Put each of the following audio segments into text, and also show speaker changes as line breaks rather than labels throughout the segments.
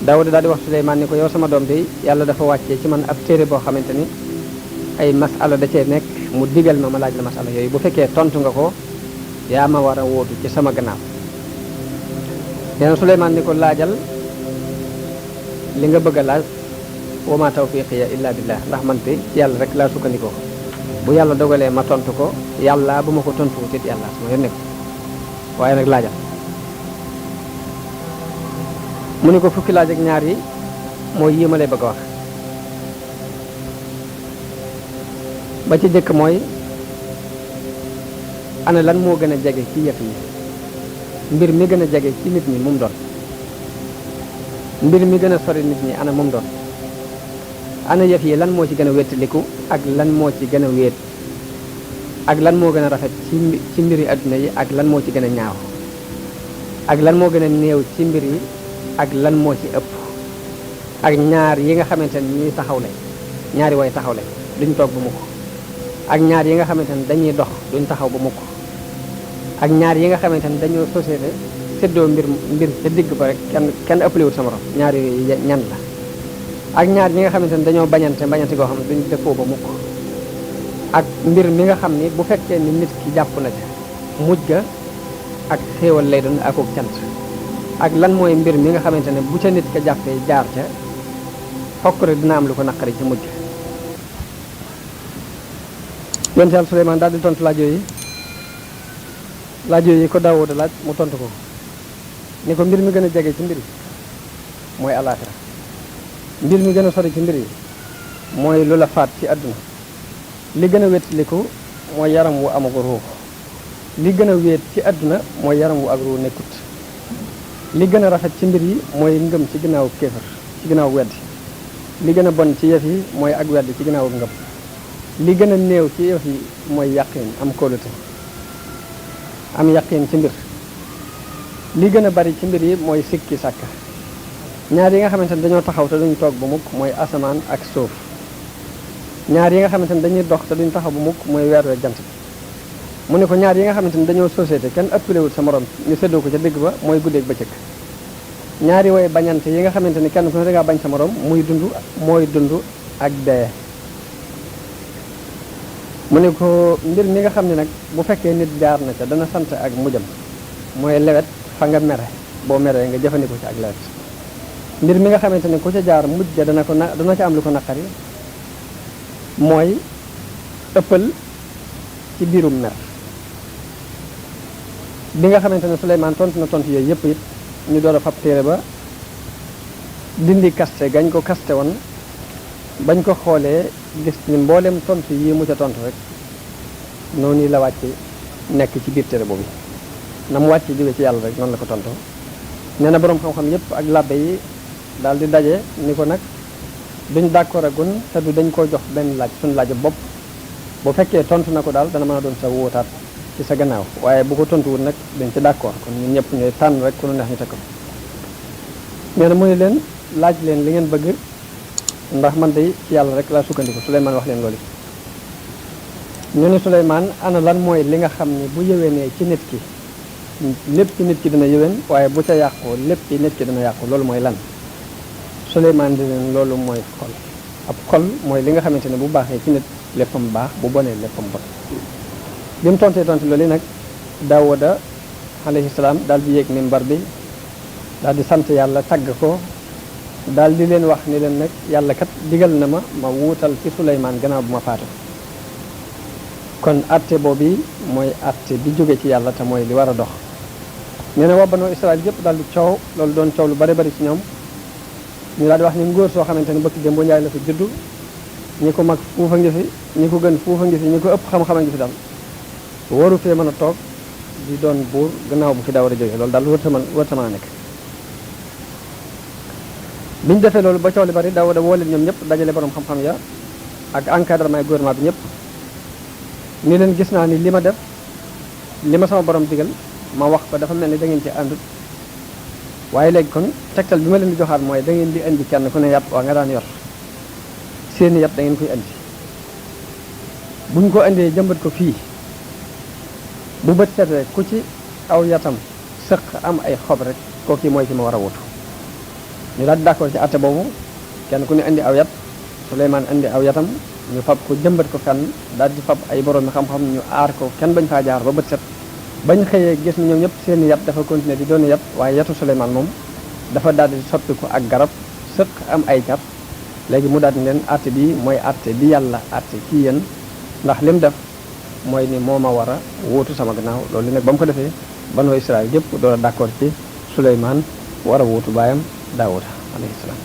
Daawuda daal di wax Suleymaan ni ko yow sama doom de yàlla dafa wàccee ci man ab téere boo xamante ni ay masala da cee nekk mu digal ma laaj la masala yooyu bu fekkee tontu nga ko yaa ma war a wóotu ci sama gannaaw. nee na Suleymaan ni ko laajal li nga bëgg a laaj wa ma tawfiqiya illa billah ndax man te ci yàlla rek laa sukkandikoo bu yàlla dogalee ma tontu ko yàlla bu ma ko tontu it yàlla sama yoon nekk waaye nag laajal. mu ni ko fukki laaj ak ñaar yi mooy yii ma lay bëgg a wax ba ci jëkk mooy ana lan moo gën a jege ci yëf yi mbir mi gën a jege ci nit ñi mu doon mbir mi gën a sori nit ñi ana mu doon ana yëf yi lan moo ci gën a wettiliku ak lan moo ci gën a wéet ak lan moo gën a rafet ci mbiri adduna yi ak lan moo ci gën a ñaaw ak lan moo gën a néew ci mbir yi ak lan moo ci ëpp ak ñaar yi nga xamante ne ñuy taxawle ñaari way taxawle duñ toog bu mukk ak ñaar yi nga xamante ne dañuy dox duñ taxaw bu mukk ak ñaar yi nga xamante ne dañoo société séddoo mbir ca digg ba rek kenn ëppalewut sa morom ñaar yooyu ñan la ak ñaar yi nga xamante ne dañoo bañante goo xam ne duñ dëppoo ba mukk ak mbir mi nga xam ni bu fekkee ni nit ki jàpp na ca mujj ga ak xéewal lay doon akuk cant ak lan mooy mbir mi nga xamante ne bu ca nit ka jàppee jaar ca fokk rek dina am lu ko naqari ca mujj yonent Yàlla Suleymaan daal di tontu laaj yooyu ko Daawuda laaj mu tontu ko ni ko mbir mi gën a jege ci mbir yi mooy alaaxira mbir mi gën a sori ci mbir yi mooy lu la faat ci àdduna li gën a wétliku mooy yaram wu amagu ruux li gën a wéet ci àdduna mooy yaram wu ak ruux nekkut li gën a rafet ci mbir yi mooy ngëm ci ginnaaw kéefar ci ginnaaw weddi li gën a bon ci yëf yi mooy ak weddi ci ginnaaw ngëm li gën a néew ci yëf yi mooy yàqin am kóolute am yàqin ci mbir li gën a bari ci mbir yi mooy sikki sàkka ñaar yi nga xamante ne dañoo taxaw te duñ toog bu mukk mooy asamaan ak suuf ñaar yi nga xamante ne dañuy dox te duñ taxaw bu mukk mooy weer ak jant bi mu ne ko ñaar yi nga xamante ne dañoo société kenn ëppalewut sa morom ñu séddoo ko ca digg ba mooy guddeeg bëccëg ñaari way bañante yi nga xamante ni kenn ku ne dangaa bañ sa morom mooy dund ak dee mu ne ko mbir mi nga xam ne nag bu fekkee nit jaar na ca dana sant ak mujjam mooy lewet fa nga mere boo meree nga jëfandikoo ci ak lewet mbir mi nga xamante ne ku ca jaar mujj ja dana ca am lu ko naqari mooy ëppal ci biirum mer bi nga xamante ne Suleymaan tontu na tontu yooyu yëpp it ñu door a fab téere ba dindi kaste gañ ko kaste woon bañ ko xoolee gis ni mboolem tontu yi mu ca tontu rek noonu la wàcce nekk ci biir téere boobu na mu wàcce jóge ci yàlla rek noonu la ko tontoo nee na boroom xam-xam yëpp ak labbe yi daal di daje ni ko nag duñ d'accord agun te du dañ koo jox benn laaj suñu laaj bopp bu fekkee tontu na ko daal dana mën a doon sa wóotaat ci sa gannaaw waaye bu ko tontuwul nag dañ ci d'accord kon ñun ñëpp ñooy tànn rek ku nu neex ñu teg ko nee na mu ne leen laaj leen li ngeen bëgg ndax man de ci yàlla rek laa sukkandiku Suleymaan wax leen loolu ñu ne Suleymaan ana lan mooy li nga xam ne bu yëwénee ci nit ki lépp ci nit ki dina yëwén waaye bu ca yàqoo lépp ci nit ki dina yàqu loolu mooy lan Suleymaan di leen loolu mooy xol ab xol mooy li nga xamante ne bu baaxee ci nit léppam baax bu bonee léppam bon bi mu tontee loolu nag Daawuda alayhi salaam daal di yéeg minbar bi daal di sant yàlla tagg ko daal di leen wax ni leen nag yàlla kat digal na ma wuutal ci Suleymaan gannaaw bu ma faatu kon atte boobu mooy atte bi jóge ci yàlla te mooy li war a dox nee na waa Banu Israël yëpp daal di coow loolu doon coow lu bari bari ci ñoom ñu daal di wax ni ngóor soo xamante ne bëkk démb boo njaay la fi juddu ñi ko mag fuufa ngi fi ñi ko gën fuufa ngi fi ñi ko ëpp xam-xam a ngi fi daal waru fee mën a toog di doon buur gannaaw bu fi Daawuda jógee loolu daal wërta mën a nekk biñu defee loolu ba coow li bari Daawuda woo leen ñoom ñëpp dajale borom xam-xam ya ak encadrement gouvernement bi ñëpp ni leen gis naa ni li ma def li ma sama borom digal ma wax ko dafa mel ni da ngeen ci àndut waaye léegi kon tegtal bi ma leen di joxaat mooy da ngeen di indi kenn ku ne yàpp waa nga daan yor seeni yàpp da ngeen koy indi buñ ko indee jëmbat ko fii bu bët set rek ku ci aw yatam sëq am ay xob rek kooki mooy ki ma war a wutu ñu daal di d'accord ci àtte boobu kenn ku ne indi aw yat Suleymaan indi aw yatam ñu fab ko jëmbat ko fenn daal di fab ay borom xam-xam ñu aar ko kenn bañ faa jaar ba bët set bañ xëyee gis ni ñoom ñëpp seeni yat dafa continuer di doon yat waaye yatu Suleymaan moom dafa daal di soppi ko ak garab sëq am ay car léegi mu daal di leen àtte bi mooy àtte bi yàlla àtte ci yéen ndax lim def mooy ni moo ma war a wóotu sama gannaaw loolu li nag ba mu ko defee banu Israël yëpp door a d'accord ci Suleymaan war a wóotu baayam Daawuda alayhi salaam.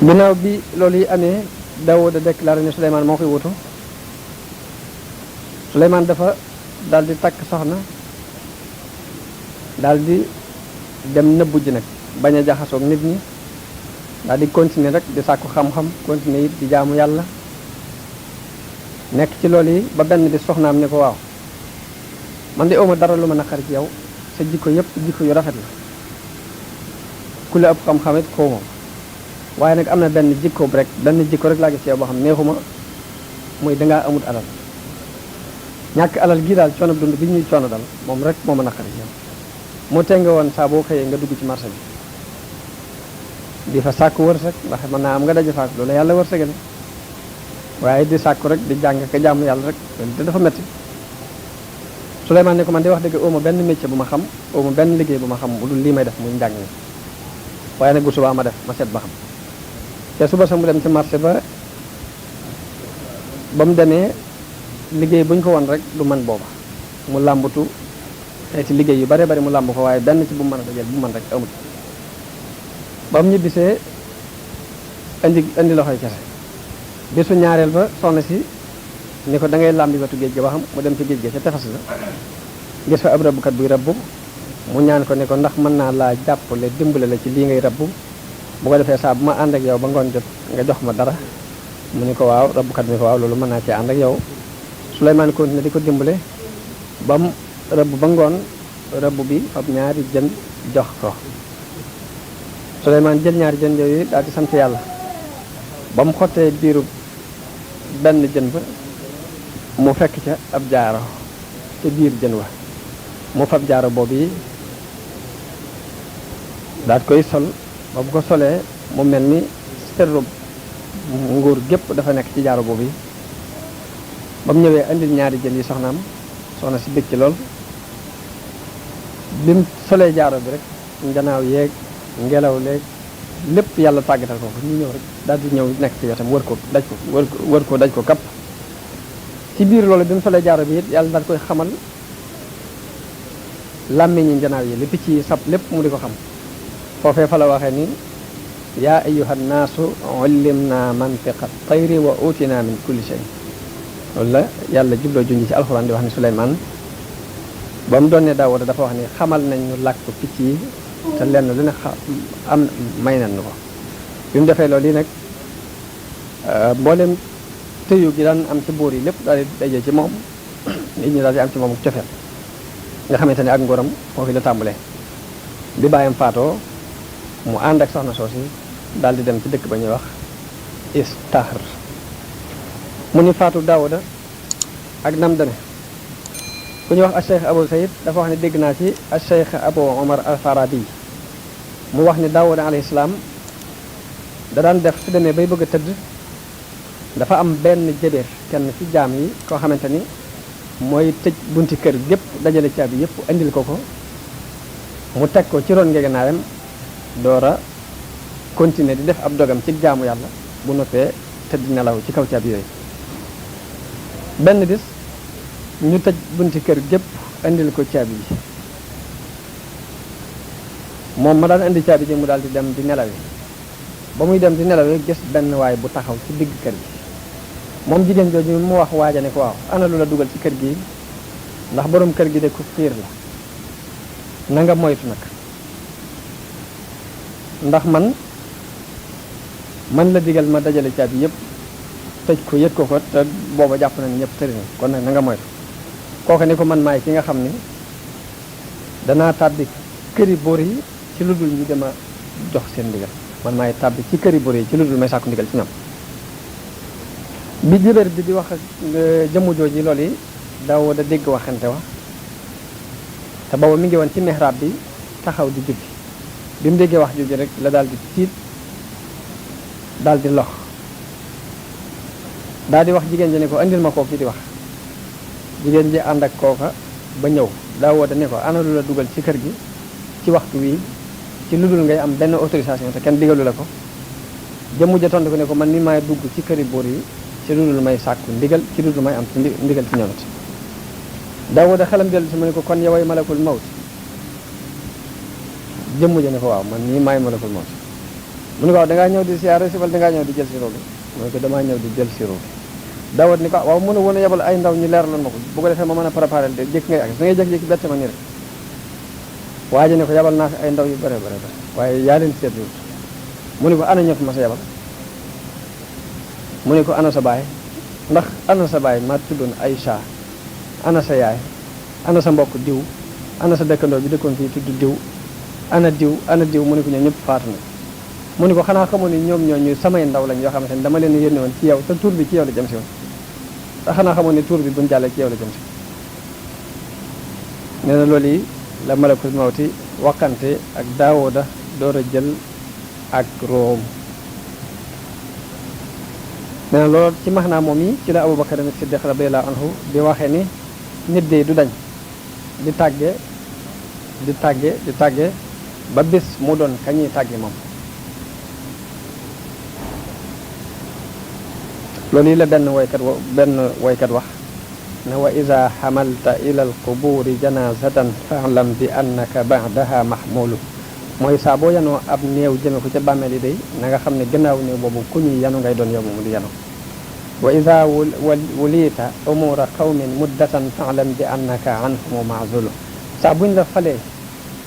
ginnaaw bi loolu yi amee Daawuda déclaré ne Suleymaan moo koy wóotu Suleymaan dafa daal di takk soxna daal di dem nëbbu ji nag bañ a jaxasoog nit ñi daal di continuer rek di sàkku xam-xam continuer it di jaamu yàlla nekk ci loolu yi ba benn bi soxnaam ne ko waaw man de awma dara lu ma naqari ci yow sa jikko yëpp jikko yu rafet la ku la ëpp xam-xam it koo moom waaye nag am na benn jikko rek laa gis ci yow boo xam neexuma muy dangaa amut alal ñàkk alal gii daal coono dund bi ñuy coono dal moom rek moo ma naqari ci yow moo tenge woon saa boo xëyee nga dugg ci marché bi di fa sàkku wërsëg ndax mën naa am nga daje faak loolu yàlla wërsëgale waaye di sàkku rek di jàng ka jaamu yàlla rek loolu te dafa metti Suleymaan ne ko man di wax dëgg awma benn métier bu ma xam awma benn liggéey bu ma xam bu dul lii may def muy njàng mi waaye nag bu subaa ma def ma seet ba xam te suba sa mu dem ci marché ba mu demee liggéey bu ñu ko won rek du man booba mu làmbatu te ci liggéey yu bare bari mu làmb ko waaye benn ci bu mën a dajal bu man rek amut ba mu ñibbisee indi loxoy kese bisu ñaareel ba soxna si ni ko da ngay làmbi wetu géej gi ba xam mu dem ci géej gi ca tefas la gis fa ab rabbukat buy rabbu mu ñaan ko ne ko ndax mën naa laa jàppale dimbale la ci lii ngay rabbu bu ko defee saa bu ma ànd ak yow ba ngoon jot nga jox ma dara mu ni ko waaw rabbukat bi ni ko waaw loolu mën naa cee ànd ak yow Suleymaan continué di ko dimbale ba mu rabbu ba ngoon rabbu bi fab ñaari jën jox ko Suleymaan jël ñaari jën yooyu daal di sant yàlla ba mu xottee biiru benn jën ba mu fekk ca ab jaaro ca biir jën wa mu fab jaaro boobu yi daal koy sol ba bu ko solee mu mel ni serru nguur gépp dafa nekk ci jaaro boobu yi ba mu ñëwee indil ñaari jën yi soxnaam soxna si bëgg ci lool bi mu solee jaaro bi rek njanaaw yeeg ngelaw leeg lépp yàlla tàggatal ko ñu ñëw rek daal di ñëw nekk ci wetam wër ko daj ko kapp ci biir loolu bi mu solee jaaro bi it yàlla daal koy xamal làmmiñi njanaaw yi li picc yi sab lépp mu di ko xam foofee fa la waxee ni yaa ayyuhan naasu ullimna mantiqa tayri wa utina min kulli shay loolu la yàlla jubloo junji ci alxuraan di wax ni Suleymaan ba mu doon ne Daawuda dafa wax ni xamal nañ ñu làkk picc yi te lenn lu ne am may nañ ko bi mu defee loolu yi nag mboolem tëyu gi daan am ci buur yi lépp daal di daje ci moom nit ñi daal di am ci moom cofeel nga xamante ne ak nguuram foofu la tàmbalee bi bàyyam faatoo mu ànd ak soxna soosi daal di dem ci dëkk ba ñuy wax Istahr mu ni faatu Daawuda ak nam dane ku ñuy wax al Cheikh Abou Sayid dafa wax ne dégg naa ci al Cheikh Abou Omar al Faradi mu wax ne Daawuda alayhi salaam da daan def su demee bay bëgg a tëdd dafa am benn jëbeer kenn ci jaam yi koo xamante ni mooy tëj bunti kër gépp dajale caabi yëpp indil ko mu teg ko ci ron ngegenaayam door a continuer di def ab dogam ci jaamu yàlla bu noppee tëdd nelaw ci kaw caabi yooyu benn bis ñu tëj bunti kër gépp indil ko caabi yi moom ma daan indi caabi ji mu daal di dem di nelawi ba muy dem di nelawi gis benn waay bu taxaw ci digg kër gi moom jigéen jooju mu wax waaja ne ko waaw ana lu la dugal ci kër gi ndax borom kër gi de ku fiir la na nga moytu nag ndax man la digal ma dajale caabi yëpp tëj ko yët ko te booba jàpp nañ ñëpp tëri na kon nag na nga moytu kooku ne ko man maay ki nga xam ni danaa tàbbi këri boor yi ci lu dul ñu dema jox seen ndigal man maay tàbbi ci këri boor yi ci lu dul may sàkku ndigal ci ñoom bi jëbër bi di wax ak jëmm jooji loolu yi Daawuda dégg waxante wa te booba mi ngi woon ci mihrab bi taxaw di julli bi mu déggee wax jooju rek la daal di tiit daal di lox daal di wax jigéen ji ne ko andil ma koo kii di wax jigéen ji ànd ak kooka ba ñëw Daawuda ne ko ana lu la dugal ci kër gi ci waxtu wii ci lu dul ngay am benn autorisation te kenn digalu la ko jëmmu ja tontu ko ne ko man ni maay dugg ci këri buur yi ci lu dul may sàkku ndigal ci lu dul may am ndigal ci ñoomit Daawuda xelam dellu si mu ne ko kon yoway malakul mawt jëmmu ja ne ko waaw man nii maay malakul mawt mu ne ko waaw dangaa ñëw di siyaare si wala dangaa ñëw di jël si roogi mu ne ko damaa ñëw di jël si roogi Daawuda ni ko waaw mën a woon a yebal ay ndaw ñu leeraloon ma ko bu ko defee ma mën a préparé de jékki ngay ak da ngay jékki-jékki bette ma nii rek waa ji ne ko yebal naa fi ay ndaw yu bare bare bare waaye yaa leen seetluwut mu ne ko ana ñoo fi ma sa yebal mu ne ko ana sa baay ndax ana sa baay ma tuddoon Aïcha ana sa yaay ana sa mbokk diw ana sa dëkkandoo bi dëkkoon fii tudd diw ana diw mu ne ko ñoom ñëpp faatu na mu ne ko xanaa xamoon ni ñoom ñooñu samay ndaw lañ yoo xamante ne dama leen yónni woon ci yow te tur bi ci yow la jëm si woon te xanaa xamoon ni tur bi buñ jàllee ci yow la jëm si nee na loolu yi la malakul mawti waxante ak Daawuda door a jël ak room nee na loolu ci max naa moom yi ci la Abubakar Siddiq radiyallahu anhu di waxee ni nit de du dañ di tàgge ba bis mu doon kañuy tàgge moom loolu yi la benn woykat wax ne wa ida xamalta ila alquburi janazatan faalam bi annaka ba'daha mahmulu mooy saa boo yanoo ab néew jëme ko ca bàmmeel yi day na nga xam ne gannaaw néew boobu ku ñuy yanu ngay doon yow moomu di yanu wa ida wulita umura qawmin muddatan faalam bi annaka anhumu maazulu saa buñ la falee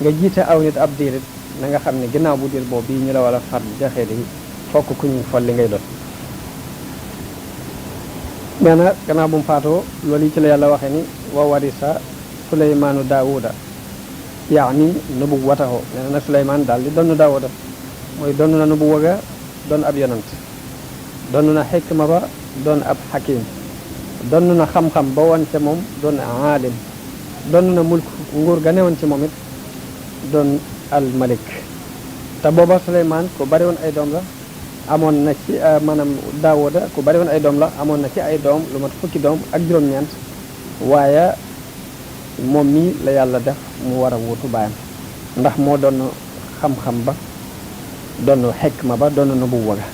nga jiite aw nit ab diirit na nga xam ne gannaaw bu diir boobu bii ñu la wala far joxee di fokk ku ñuy folli ngay doon nee na gannaaw bu mu faatoo loolu yi ci la yàlla waxee ni wa warisa suleymaanu daawuda yaani nubuwatahu nee na nag suleymaan daal di donn daawuda mooy donn na nubuwa ga doon ab yonant donn na xikma ba doon ab xakim donn na xam-xam ba woon ca moom doon aalim donn na mulk nguur ga newoon ci moom it doon al malik te booba suleymaan ku bari woon ay doom la amoon na ci maanaam Daawuda ku bari woon ay doom la amoon na ci ay doom lu mat fukki doom ak juróom-ñeent waaye moom mii la yàlla def mu war a wuutu baayam ndax moo doon xam-xam ba doon xikma ba doon nubuwwa ga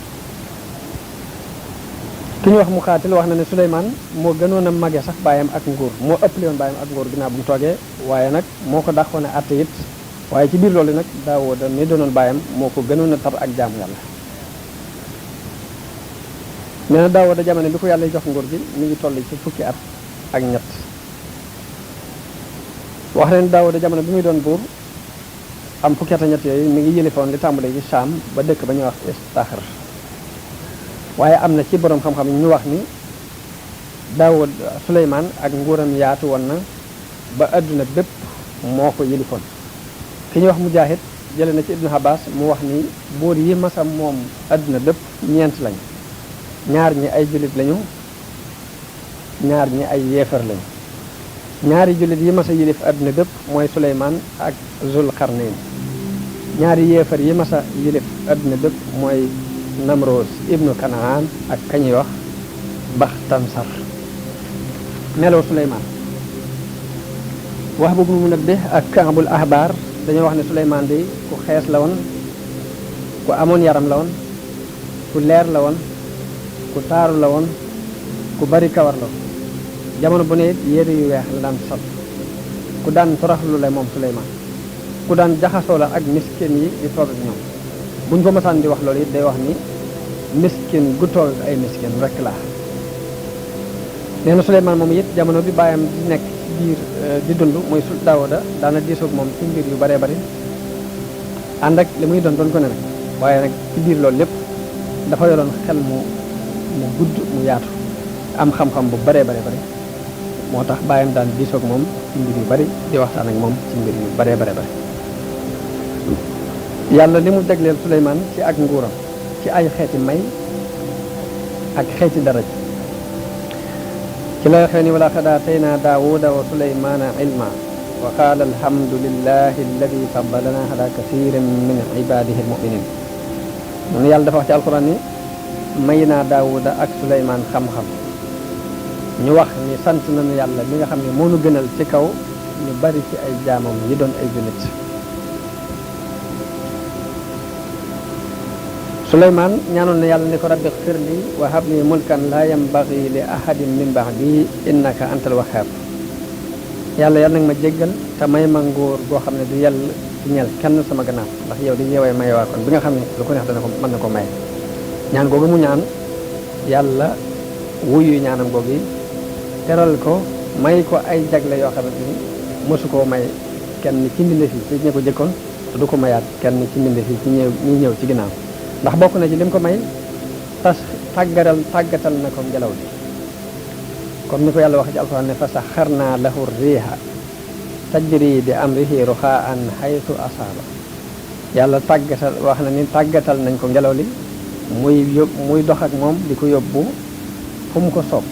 ki ñu wax mu xaatil wax na ne Suleymaan moo gënoon a mage sax baayam ak nguur moo ëppale woon baayam ak nguur ginnaaw bu mu toogee waaye nag moo ko dàqoon a àtte it waaye ci biir loolu nag Daawuda mi doonoon baayam moo ko gënoon a tar ak jaamu yàlla nee na Daawuda jamono bi ko yàlla jox nguur gi mi ngi toll ci fukki at ak ñett wax leen Daawuda jamono bi muy doon buur am fukki at ak ñett yooyu mi ngi yëlifoon li tàmbalee ci Saam ba dëkk ba ñuy wax Istaxar waaye am na ci borom xam-xam ñu wax ni Daawud Suleymaan ak nguuram yaatu woon na ba adduna bépp moo ko yëlifoon ki ñuy wax Mujaahid jële na ci Ibnu Abbas mu wax ni buur yi masa moom adduna bépp ñeent lañ ñaar ñi ay jullit lañu ñaar ñi ay yéefar lañu ñaari jullit yi masa yilif adduna bépp mooy Suleymaan ak Zulqarnayn ñaari yéefar yi masa yilif adduna bépp mooy Namroos ibnu Kanaan ak kañuy wax Baxtansar melow Suleymaan wax bu mu Munabbih ak Kaabul Ahbar dañoo wax ne Suleymaan di ku xees la woon ku amoon yaram la woon ku leer la woon ku taaru la woon ku bari kawar la woon jamono bu ne it yére yu weex la daan sol ku daan toroxlu la moom Suleymaan ku daan jaxasoo la ak miskin yi di toog ak ñoom buñ ko masaan di wax loolu it day wax ni miskin gu toog ak ay miskin rek la nee na Suleymaan moom it jamono bi bàyyam di nekk ci biir di dund mooy Daawuda daana diisoog moom ci mbir yu baree bari ànd ak li muy doon ko ne nag waaye nag ci biir loolu lépp dafa yoroon xel mu gudd mu yaatu am xam-xam bu baree bari moo tax bàyyam daan diisoog moom ci mbir yu bari di waxtaan ak moom ci mbir yu baree bari yàlla li mu jagleel Suleymaan ci ak nguuram ci ay xeeti may ak xeeti daraj ci la waxee ni wala xad aataynaa Daawuda wa Suleymaana ilma wa qaala alhamdulillahi alladi faddalana ala kathirin min ibadihi almuminin mun yàlla dafa wax ci alquran ni may naa daawuda ak suleymaan xam-xam ñu wax ni sant nañu yàlla mi nga xam ne moo nu gënal ci kaw ñu bari ci ay jaamam yi doon ay jullit suleymaan ñaanoon na yàlla ni ko rabbi xfir li wa hab li mulkan laa yambagi li ahadin min ba'di innaka antal wahhab yàlla yàlla nag ma jéggal te may ma nguur goo xam ne du yàlla du ñeel kenn sama gannaaw ndax yow di yeewee may waa kon bi nga xam ne lu ko neex dana ko mën na ko may ñaan googu mu ñaan yàlla wuyu ñaanam googu teral ko may ko ay jagle yoo xamante ni mosu koo may kenn ci mbindeef yi ci ñi ko jëkkoon te du ko mayaat kenn ci mbindeef yi ci ñi ñëw ci ginnaaw ndax bokk na ci lim ko may tàggatal na ko ngelaw li comme ni ko yàlla wax ci alquran ne fa saxarna lahu riiha tajri bi amrihi ruxaan xaytu asaaba yàlla wax na ni tàggatal nañ ko ngelaw li muy dox ak moom di ko yóbbu fu mu ko soob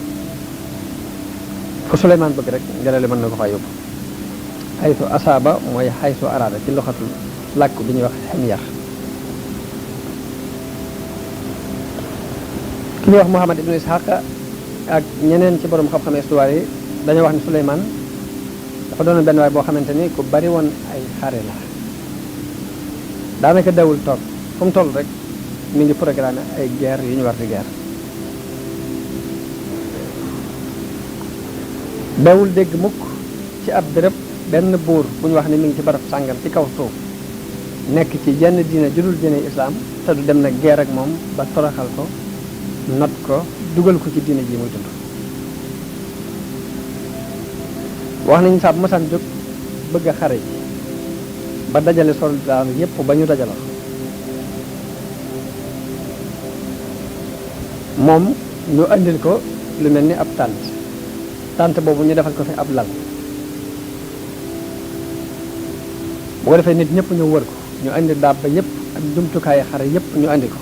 fu Suleymaan bëgg rek ngelaw li mën na ko fa yóbbu xaytu asaaba mooy xaytu araada ci loxatul làkk bi ñuy wax xemyar ki ñuy wax Muhammad ibnu Ishaq ak ñeneen ci borom xam-xam histoire yi dañoo wax ni Suleymaan dafa doon benn waay boo xamante ni ku bari woon ay xare la daanaka dawul toog fu mu toll rek mi ngi programme ay guerre yu ñu war di guerre dawul dégg mukk ci ab béréb benn buur bu ñu wax ni mi ngi ci barab sàngam ci kaw suuf nekk ci jenn diine judul diine islaam te du dem nag guerre ak moom ba toroxal ko not ko dugal ko ci diine ji muy dund wax nañu saa bu masaan jóg bëgg a xare ji ba dajale soldaar yépp ba ñu dajaloo moom ñu andil ko lu mel ni ab tànt boobu ñu defal ko fi ab lal bu ko defee nit ñëpp ñu wër ko ñu andi dabba yépp ak jumtukaayu xare yépp ñu andi ko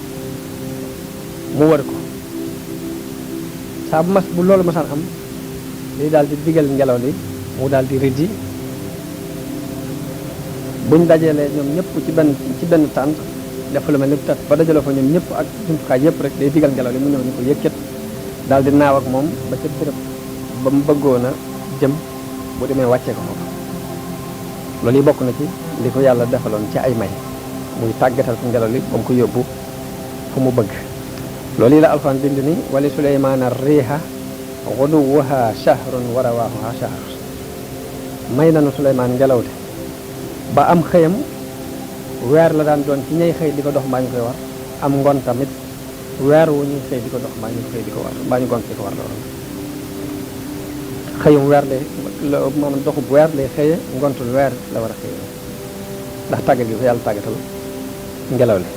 mu wër ko saa bu loolu masaan am day daal di digal ngelaw li mu daal di rëddi buñ dajalee ñoom ñëpp ci benn tànt def lu mel ni tat ba dajaloo fa ñoom ñëpp ak jumtukaay yëpp rek day digal ngelaw li mu ñëw ni ko yëkkat daal di naaw ak moom ba ca béréb ba mu bëggoon a jëm bu demee wàccee ko foofu loolu yi bokk na ci li ko yàlla defaloon ci ay may muy tàggatal ko ngelaw li ba mu ko yóbbu fu mu bëgg loolu yi la alxuraan bind ni wali suleymaana riiha xuduwuha shahrun wa rawaahuha shahr may nanu Suleymaan ngelaw li ba am xëyam weer la daan doon ci ñay xëy di ko dox mbaa ñu koy war am ngoon tamit weer wu ñuy xëy di ko dox mbaa ñu xëy di ko war mbaa ñu gont di ko war loolu xëyum weer lay maanaam doxub weer lay xëye ngontul weer la war a xëye ndax tàggat gi ko yàlla tàggatal ngelaw li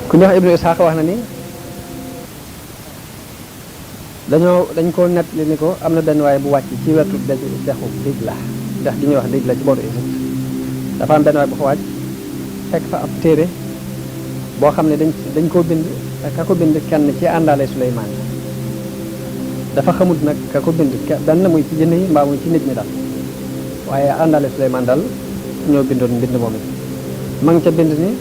ku ñuy wax Ibnu Isxaaq wax na ni dañ ko nett li ni ko am na benn waaye bu wàcc ci wetu dexu Dijla dex gi ñuy wax Dijla ci booru Égypte dafa am benn waaye bu fa wàcc fekk fa ab téere boo xam ne dañ koo bind ka ko bind kenn ci àndaale Suleymaan dafa xamut nag ka ko bind benn muy ci jënn yi mbaa muy ci nit ñi daal waaye àndaale Suleymaan daal ñoo bindoon mbind moom it ma ngi ca bind ni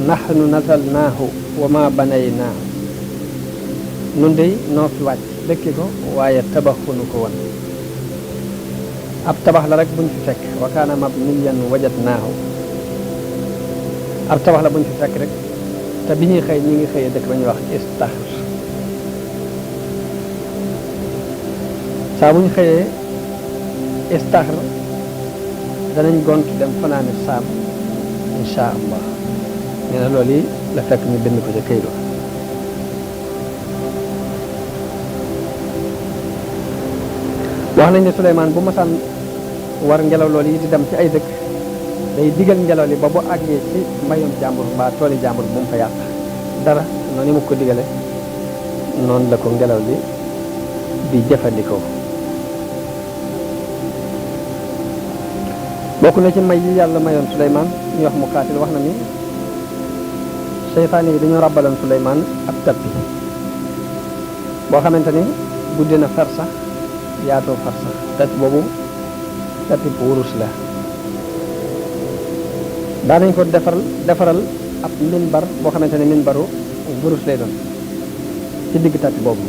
nahnu nasalnaahu wa ma banaynaahu nun dey noo fi wàcc dëkki ko waaye tabaxunu ko woon ab tabax la rek buñ fi fekk wa kaana mabniyan wajadnaahu ab tabax la buñ fi fekk rek te bi ñuy xëy ñi ngi xëyee dëkk ba ñuy wax Istaxr saa bu ñu xëyee Istaxr danañ gont dem fanaani Saam insha allah nee na loolu yi la fekk ñu bind ko ca këyit wax nañ ne Suleymaan bu masaan war ngelaw loolu yi di dem ci ay dëkk day digal ngelaw li ba bu àggee ci mbayum jàmbur mbaa tooli jàmbur bu mu fa yàq dara noonu mu ko digale noonu la ko ngelaw li di jëfandikoo bokk na ci may yi yàlla mayoon Suleymaan ñu wax mu xaatil wax na ni seytaane yi dañoo ràbbaloon Suleymaan ab tappi boo xamante ni gudde na far sax yaatoo far sax tapis boobu tapis bu wurus la daanañ ko defaral ab minbar boo xamante ne minbaru wurus lay doon ci digg tapis boobu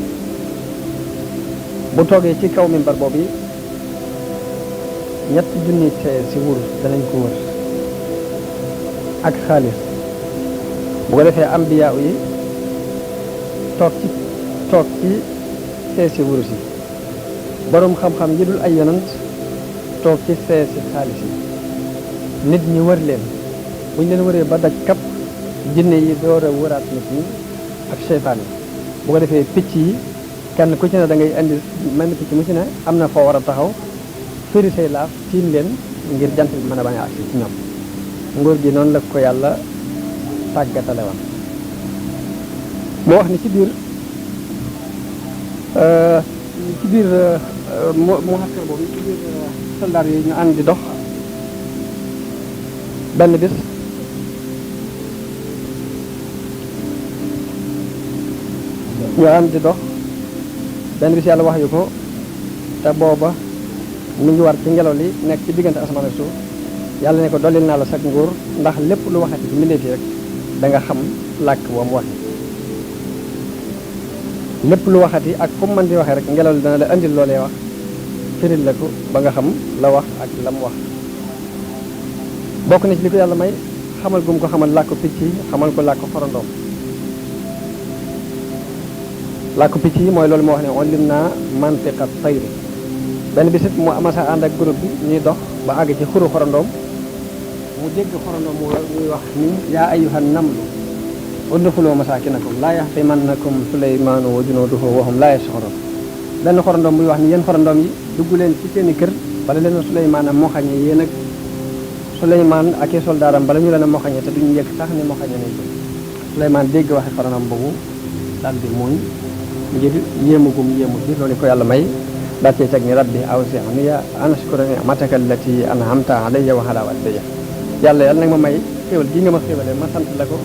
bu toogee ci kaw minbar boobu yi ñetti junni si wurus danañ ko wër ak xaalis bu ko defee ambiya yi toog ci seesi wurus yi boroom xam-xam yi dul ay yonant toog ci seesi xaalis yi nit ñi wër leen bu ñu leen wëree ba daj kap jinne yi door a wëraat nit ñi ak seytaan yi bu ko defee picc yi kenn ku ci ne da ngay indi mel ni picc mu ci ne am na foo war a taxaw firi say laaf tiim leen ngir jant bi mën a bañ a agsi ci ñoom nguur gi noonu la ko yàlla tàggatale woon moo wax ni ci biir mu xaskar boobu ci biir soldaar yi ñu ànd di dox benn bis yàlla wax yu ko te booba mi ngi war ci ngelaw li nekk ci diggante asamaan ak suuf yàlla ne ko dollil naa la sag nguur ndax lépp lu waxati ci mbindeef yi rek da nga xam làkk wam waxe lépp lu waxati ak fu mu mën di waxee rek ngelaw li dana la indil loolee wax firil la ko ba nga xam la wax ak la mu wax bokk na ci li ko yàlla may xamal gum ko xamal làkku picc yi xamal ko làkku xorondoom làkku picc yi mooy loolu moo wax ne on lim naa mantiqa tayri benn bisit mu amasa ànd ak groupe bi ñuy dox ba àgg ci xuru xorondoom mu dégg xorondoom muy wax ni yaa ayyuhan namlu udxulu masaakinakum laa yaxtimannakum suleymaanu wa junuuduhu wa hum laa yash'uruun benn xorondoom muy wax ni yéen xorondoom yi dugg leen ci seeni kër bala leen suleymaan a moxañe yéen ak suleymaan ak i soldaaram bala ñu leen a moxañe te duñu yëg sax ni moxañe nañ ko suleymaan dégg waxe xorondoom boobu daal di muuñ ngir yéemu bi loolu ko yàlla may daa cee teg ni rabbi awzi'ni an ashkura ni'mataka allati an'amta alayya wa ala walidayya yàlla nag ma may xéwal gi nga ma xéwale ma sant la ko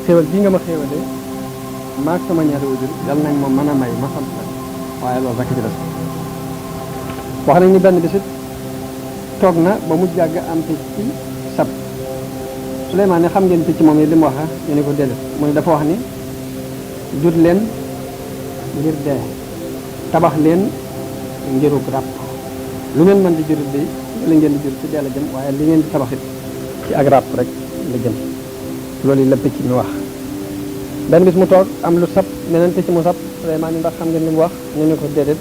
xéwal gi nga ma xéwale maag sama ñaari wajur yàlla nag ma mën a may ma sant la waaye loolu rek ci des wax nañ ni benn bisit toog na ba mu jàgg am picc ci sab Suleymaan ne xam ngeen picc moom yi li mu wax ñu ne ko déedéet mu ne dafa wax ni jur leen ngir dee tabax leen ngirub ràpp lu ngeen mën di jurit bi li ngeen di jur ci dee la jëm waaye li ngeen di tabaxit ci ak ràpp rek la jëm loolu yi la picc mi wax benn bis mu toog am lu sab meneen picc mu sab Suleymaan ni ndax xam ngeen li mu wax ñu ne ko déedéet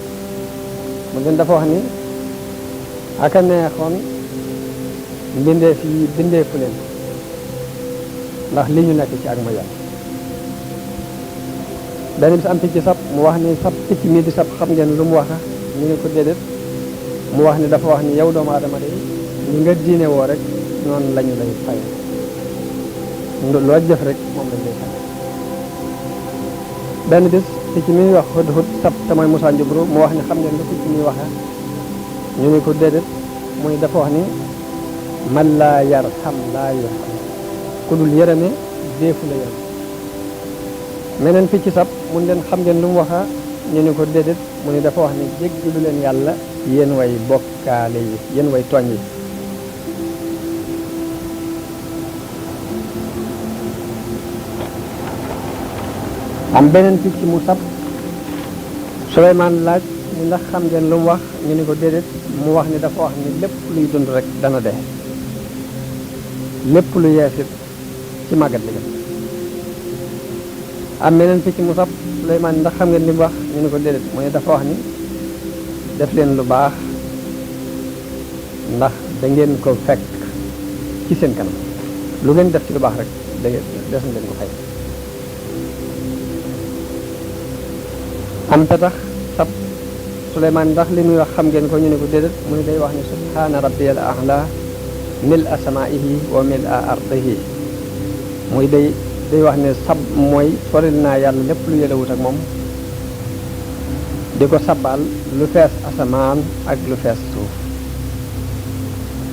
mu leen dafa wax ni aka neexoon mbindeef yi bindeefu leen ndax li ñu nekk ci ak ma yàlla benn bis am picc sab mu wax ni sab picc mii di sab xam ngeen lu mu wax ñu ne ko déedéet mu wax ni dafa wax ni yow doomu aadama de ni nga diine woo rek noonu lañu lay fay loo jëf rek moom lañ lay fay benn bis picc mi wax hudhud sab te mooy Musaa Njubru mu wax ni xam ngeen lu picc mi waxe ñu ne ko déedéet mu ni dafa wax ni man laa yarham laa yarham ku dul yërëme deefu la yërëm meneen picc sab mun leen xam ngeen lu mu waxa ñu ne ko déedéet mu ni dafa wax ni jéggalu leen yàlla yéen way bokkaale yi yéen way tooñ yi am beneen picc mu sab Suleymaan laaj ni ndax xam ngeen lu mu wax ñu ni ko déedéet mu wax ni dafa wax ni lépp luy dund rek dana dee lépp lu yeesit ci màggat li jëm am meneen picc mu sab Suleymaan ndax xam ngeen li mu wax ñu ni ko déedéet mu ne dafa wax ni def leen lu baax ndax da ngeen ko fekk ci seen kanam lu ngeen def ci lu baax rek da ngeen des na leen ko fay am ta tax sab Suleymaan ndax li muy wax xam ngeen ko ñu ne ko déedéet mu ne day wax ni subhaana rabbiyal a'la mil a samaihi wa mil a ardihi muy day wax ne sab mooy soril naa yàlla lépp lu yëlewut ak moom di ko sabal lu fees asamaan ak lu fees suuf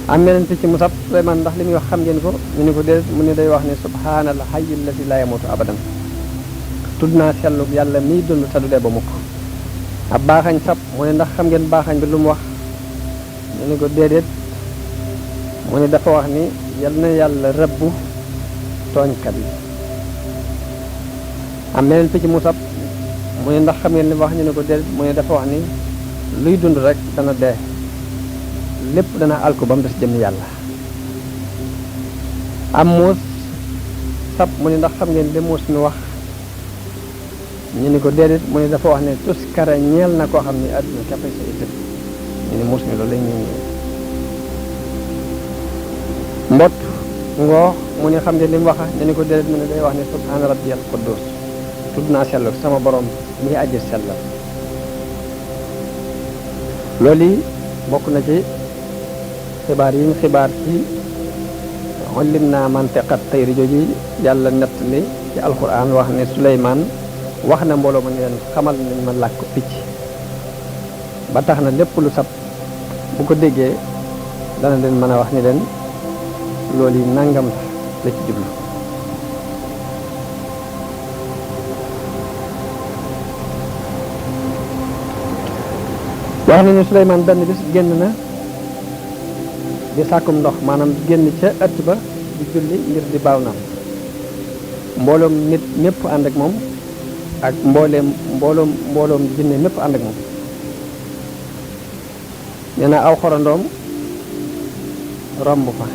am meneen picc mu sab Suleymaan ndax li muy wax xam ngeen ko ñu ne ko déedéet mu ne day wax ne subhaanal hayyil lazii laa yamuutu abadan tudd naa sellu yàlla miy dund te du dee ba mukk ab baaxañ sab mu ne ndax xam ngeen baaxañ bi lu mu wax ñu ne ko déedéet mu ne dafa wax ni yal na yàlla rëbbu tooñkat yi. am meneen picc mu sab mu ne ndax xam ngeen li wax ñu ne ko déedéet mu ne dafa wax ni luy dund rek dana dee lépp dana alku ba mu des jëm yàlla. am muus sab mu ne ndax xam ngeen li muus mi wax ñu ni ko déedéet mu ne dafa wax ne tuskara ñeel na koo xam ni àdduna képp sa itam ñu ni muus mi loolu lañ ñu mbott ngoox mu ne xam ngeen li mu wax ñu ni ko déedéet mu ne day wax ne subhaana rabbiyal quddus tudd naa sellu sama borom mi aji sellal. loolu yi bokk na ci xibaar yi ñu xibaar ci xollim naa mantiqat tayri jooju yàlla nett li ci alquran wax ne Suleymaan wax na mbooloo ma ne leen xamal nañ ma làkk picc ba tax na lépp lu sab bu ko déggee dana leen mën a wax ni leen loolu yi nangam la ci jublu. wax nañu Suleymaan benn bis génn na di sàkkum ndox maanaam génn ca ëtt ba di julli ngir di baaw naan mbooloom nit mépp ànd ak moom ak mbooloom jinne mépp ànd ak moom. nee na aw xorandoom romb fa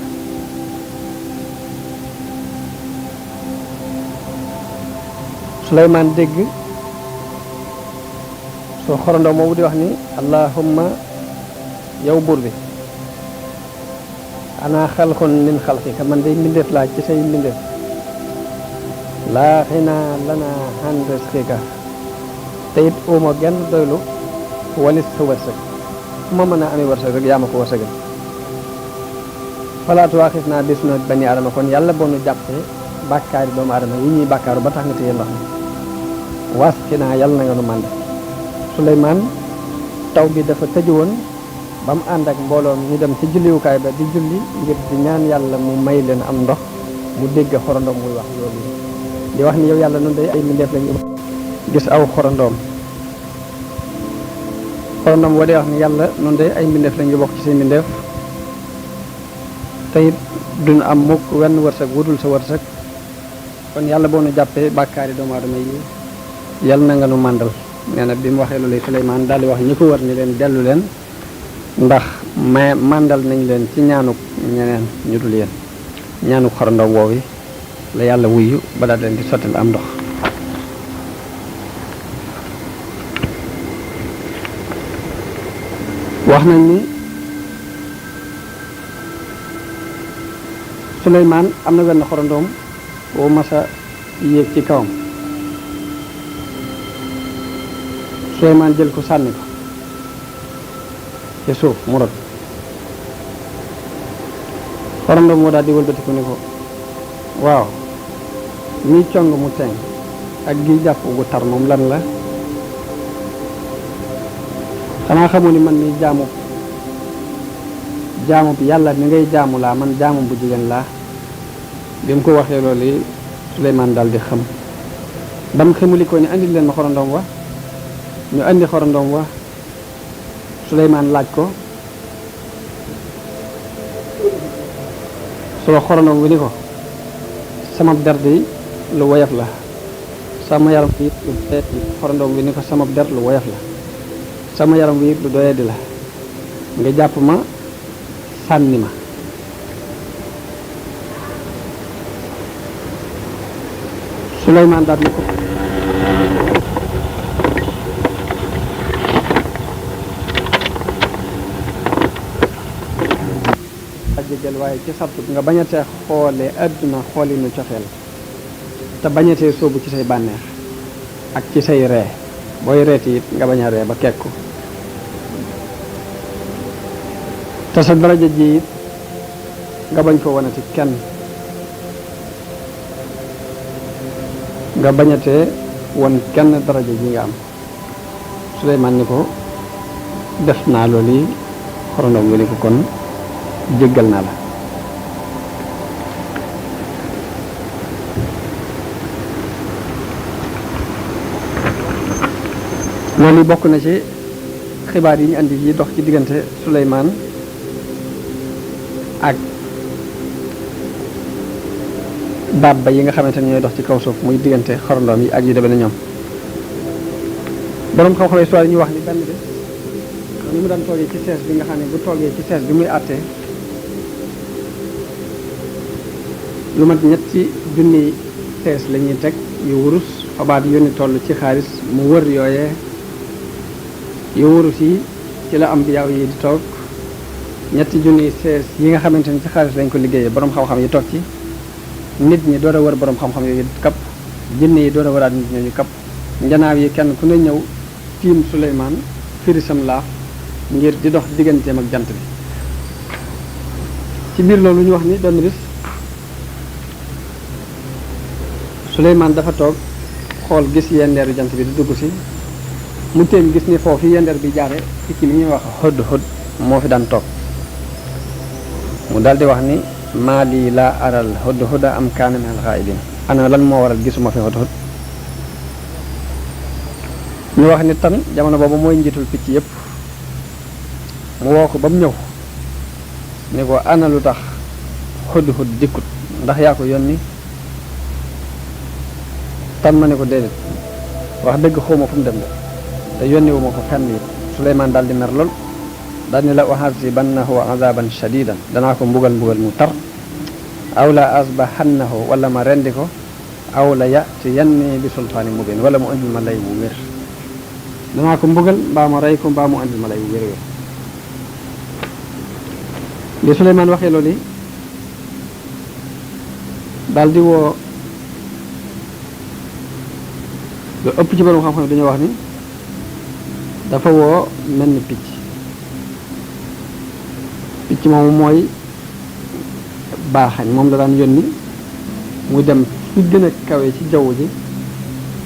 Suleymaan dégg soo xorandoom moomu di wax ni allahumma yow buur bi ana xalqun min xalqika man day mbindeef laa ci say mbindeef laa xinaa lanaa an rizqika te it uma genn doylu walis sa wërsëg fu ma mën a amee wërsëg rek yaa ma ko wërsëgal falaatu waaxis naa bis na bani adama kon yàlla boo nu jàppee bàkkaari doomu adama yi ñuy bàkkaaru ba tax nga téye ndox mi waas ki naa yàlla na nga nu mànde. Suleymaan taw bi dafa tëju woon ba mu ànd ak mbooloom ñu dem ci julliwukaay ba di julli ngir di ñaan yàlla mu may leen am ndox mu dégg xorandoom muy wax loolu di wax ni yow yàlla noonu day ay mbindeef lañu gis aw xorandoom woo day wax ni yàlla noonu day ay mbindeef lañu bokk ci seen mbindeef te it duñu am mukk wenn wërsëg wudul sa wërsëg kon yàlla boo nu jàppee bàkkaari doomu aadama yi yàlla na nga nu màndal. nee na bi mu waxee loolu Suleymaan daal di wax ñi ko war ni leen dellu leen ndax màndal nañ leen ci ñaanuk ñeneen ñu dul yéen ñaanuk xorandoom woowi la yàlla wuyu ba daal leen di sottal am ndox. wax nañ ni Suleymaan am na wenn xorandoom woo masa yéeg ci kawam Suleymaan jël ko sànni ko ci suuf mu rot xorandoom moo daal di wëlbatiku ni ko waaw ñi cong mu teng ak gi jàpp gu tar moom lan la xanaa xamu ni man ni jaamu bi yàlla mi ngay jaamu laa man jaamu bu jigéen laa bi mu ko waxee loolu yi Suleymaan daal di xam bam xamuli ko ni andil leen ma xorandoom wa ñu andi xorandoom wa Suleymaan laaj ko solo xorandoom bi ni ko sama der di lu woyof la sama yaram wi lu doyadi xorandoom bi ni ko sama der lu woyof la sama yaram wi lu doyadi la nga jàpp ma sànni ma Suleymaan daal ni ko jéggal waaye ci sartu nga bañatee xoolee adduna xoolinu cofeel te bañatee sóobu ci say bànneex ak ci say ree booy reeti it nga bañ a ree ba kekku te sa daraja ji it nga bañ ko wanati kenn nga bañatee won kenn daraja ji nga am Suleymaan ni ko def naa loolu yi xorandoom nga ni ko kon jéggal naa la loolu bokk na ci xibaar yi ñu andi yi dox ci diggante Suleymaan ak dabba yi nga xamante ne ñooy dox ci kaw suuf muy diggante xorondoom yi ak yu demee na ñoom boroom xam-xam histoire yi ñu wax ni benn bés ni mu daan toogee ci sees bi nga xam ne bu toogee ci sees bi muy àttee lu mat ñetti junni sees la ñuy teg yu wurus fabaat yónni toll ci xaalis mu wër yooyee yu wurus yi ci la am bi yaaw yi di toog ñetti junni sees yi nga xamante ni ci xaalis lañ ko liggéeyee boroom xam-xam yi toog ci nit ñi door a wër boroom xam-xam yooyu kapp jinne yi door a wëraat nit ñooñu kapp njanaaw yi kenn ku ne ñëw tiim Suleymaan firisam laaf ngir di dox digganteem ak jant bi ci biir loolu ñu wax ni benn bis Suleymaan dafa toog xool gis yendeeru jant bi di dugg si mu téen gis ni foofu yendeer bi jaare picc mi ñuy wax hudhud moo fi daan toog mu daldi wax ni maa lii laa aral hudhuda am kaana min al-ghaa'ibin ana lan moo waral gisuma fi hudhud ñu wax ni tan jamono boobu mooy njiitul picc yépp mu woo ko ba mu ñëw ni ko ana lu tax hudhud dikkut ndax yaa ko yónni tan ma ne ko déedéet wax dëgg xawma fu mu dem de te yónniwu ma ko fenn it Suleymaan daal di mer lool daal ni la u'azibannahu azaban shadidan danaa ko mbugal mu tar aw la asbahannahu wala ma rendi ko aw la ya'tiyanni bi sultaani mubin wala mu andil ma lay wu wér danaa ko mbugal mbaa ma rey ko mbaa mu andil ma lay wu wér wér li Suleymaan waxee loolu yi daal di woo lu ëpp ci borom xam-xam dañoo wax ni dafa woo mel ni picc moomu mooy baaxañ moom la daan yónni mu dem fi gën a kawe ci jaww ji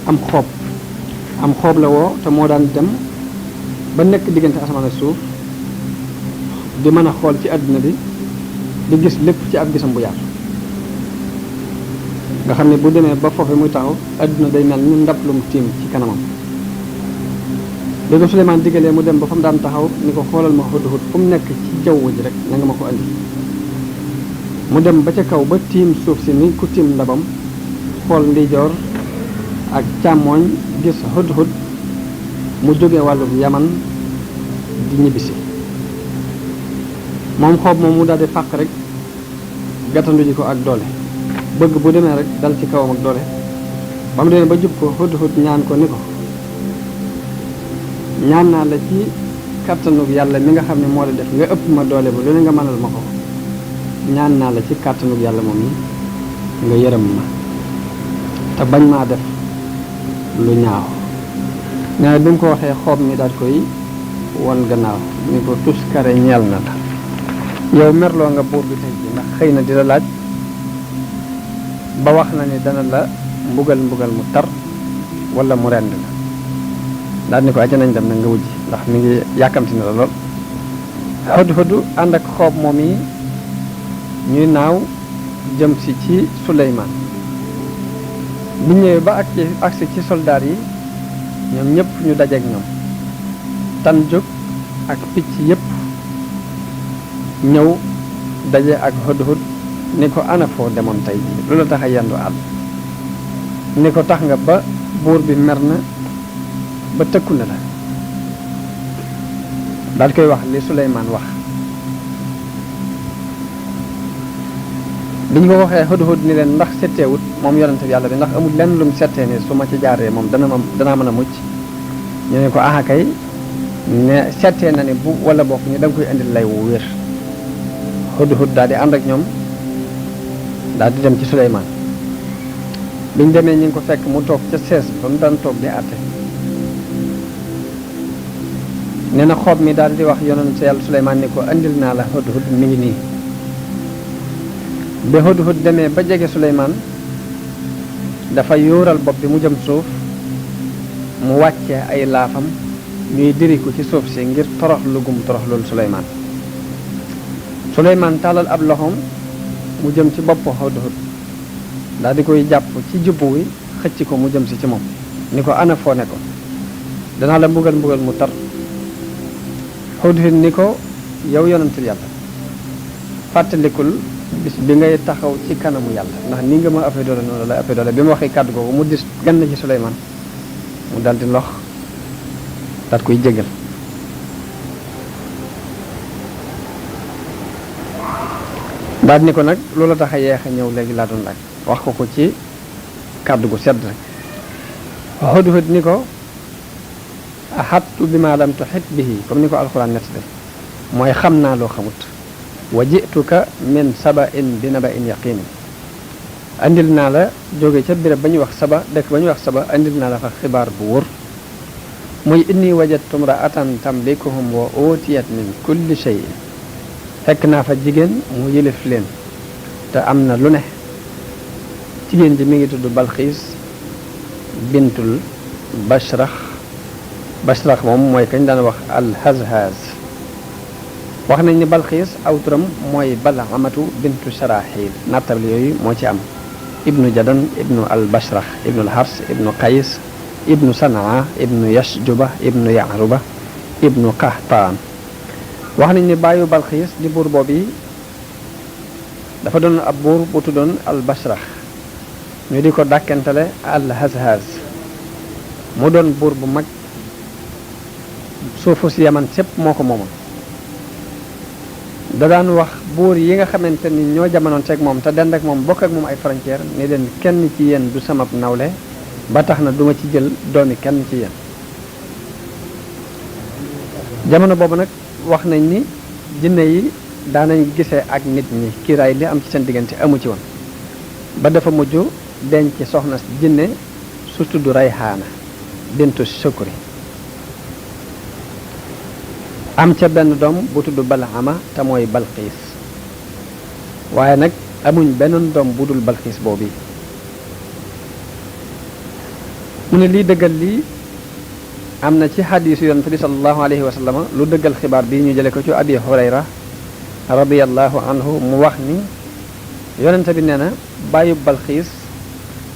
am xoob la woo te moo daan dem ba nekk diggante asamaan ak suuf di mën a xool ci àdduna bi di gis lépp ci ab gisam bu yaatu nga xam ne bu demee ba foofu muy taxaw àdduna day mel ni ndab lu mu tiim ci kanamam léegi Suleymaan diggalee mu dem ba fa mu daan taxaw ni ko xoolal ma hudhud fu mu nekk ci jaww ji rek na nga ma ko andi mu dem ba ca kaw ba tiim suuf si ni ku tiim ndabam xool ndijoor ak càmmooñ gis hudhud mu jóge wàllu Yaman di ñibbisi moom xoob moom mu daal di fàq rek gàttandu ji ko ak doole bëgg bu demee rek dal ci kawam ak doole ba mu demee ba jub ko hudhud ñaan ko ni ko ñaan naa la ci kàttanug yàlla mi nga xam ne moo la def nga ëpp ma doole ba lu ne nga mënal ma ko ñaan naa la ci kàttanug yàlla moom yi nga yërëm ma te bañ maa def lu ñaaw nee bi mu ko waxee xoob mi daal koy won gannaaw ni ko tuskare ñeel na la yow merloo nga buur bi tey ji ndax xëy na di la laaj ba wax na ni dana la mbugal mu tar wala mu rend la daal ni ko aja nañ dem na nga wujji ndax mi ngi yàkkamti na la lool hudhud ànd ak xoob moom yi ñuy naaw jëm si ci Suleymaan bu ñëwee ba agsi ci soldaar yi ñoom ñëpp ñu dajeek ñoom tan jóg ak picc yëpp ñëw daje ak hudhud ni ko ana foo demoon tey ji lu la tax a yendu àll ni ko tax nga ba buur bi mer na ba tëkku na la daal koy wax li Suleymaan wax bi ñu ko waxee hudhud ni leen ndax setteewut moom yonente bi yàlla bi ndax amul lenn lu mu settee ne su ma ci jaaree moom danaa mën a mucc ñu ne ko aha kay ne settee na ne bu wala bokk ni da nga koy indil lay wu wér hudhud daal di ànd ak ñoom daal di dem ci Suleymaan bi ñu demee ñu ngi ko fekk mu toog ca sees ba mu daan toog di àtte nee na xoob mi daal di wax yonent yàlla Suleymaan ni ko andil naa la hudhud mi ngi nii ba hudhud demee ba jege Suleymaan dafa yóoral bopp bi mu jëm suuf mu wàccee ay laafam ñuy diriku ci suuf si ngir torox lugum torox loolu Suleymaan tàllal ab loxoom mu jëm ci bopp hudhud daal di koy jàpp ci jubbu wi xëcc ko mu jëm si ci moom ni ko ana foo ne ko danaa la mbugal mu tar Hudhud ni ko yow yonentul yàlla fàttalikul bis bi ngay taxaw ci kanamu yàlla ndax ni nga ma ëppee doole noonu la ëppee doole bi ma waxee kàddu googu mu dis gan na ci Suleymaan mu daldi lox daat koy jégal daal ni ko nag loola tax a yeex a ñëw léegi laa doon laaj wax ko ci kàddu gu sedd rek Hudhud ni ko ahattu bi ma lam tuhit bihi comme ni ko alxuraan nett de mooy xam naa loo xamut wa jituka min saba'in bi naba'in yaqin andil naa la jóge ca béréb ba ñuy wax saba dëkk ba ñuy wax saba andil naa la fa xibaar bu wóor muy inni wajadtu imra'atan tamlikuhum wa utiyat min kulli shay'in fekk naa fa jigéen mu yëlif leen te am na lu ne jigéen ji mi ngi tudd Balxiis bintul Bashrax moom mooy kañ daan wax al-Hazhaz wax nañ ni Balxiis aw turam mooy Bal'amatu bintu Sharaxil nattal yooyu moo ci am ibnu Jadan ibnu al-Bashrax ibnu al-Hars ibnu Qays ibnu Sanaa ibnu Yashjuba ibnu Ya'ruba ibnu Qahtaan wax nañ ni bàyyu Balxiis di buur boobu yi dafa doon ab buur bu tuddoon al-Bashrax ñu di ko dàkkentale al-Hazhaz mu doon buur bu mag suufu si Yaman sépp moo ko moomoon da daan wax buur yi nga xamante ni ñoo jamonoon teeg moom te dend ak moom bokk ak moom ay frontière ni leen kenn ci yéen du sama nawle ba tax na duma ci jël doomi kenn ci yéen jamono boobu nag wax nañ ni jinne yi daanañ gisee ak nit ñi kiiraay li am ci seen diggante amu ci woon ba dafa mujj denc soxna jinne su tudd Rayhaana bintu Sukri am ca benn doom bu tudd Bal'ama te mooy Balxiis waaye nag amuñ beneen doom bu dul Balxiis boobu mu ne lii dëggal lii am na ci xadiisu yonent bi sallallahu alayhi wa sallam lu dëggal xibaar bi ñu jële ko ci Abi Hurayra radiyallahu anhu mu wax ni yonent bi nee na bàyyu Balxiis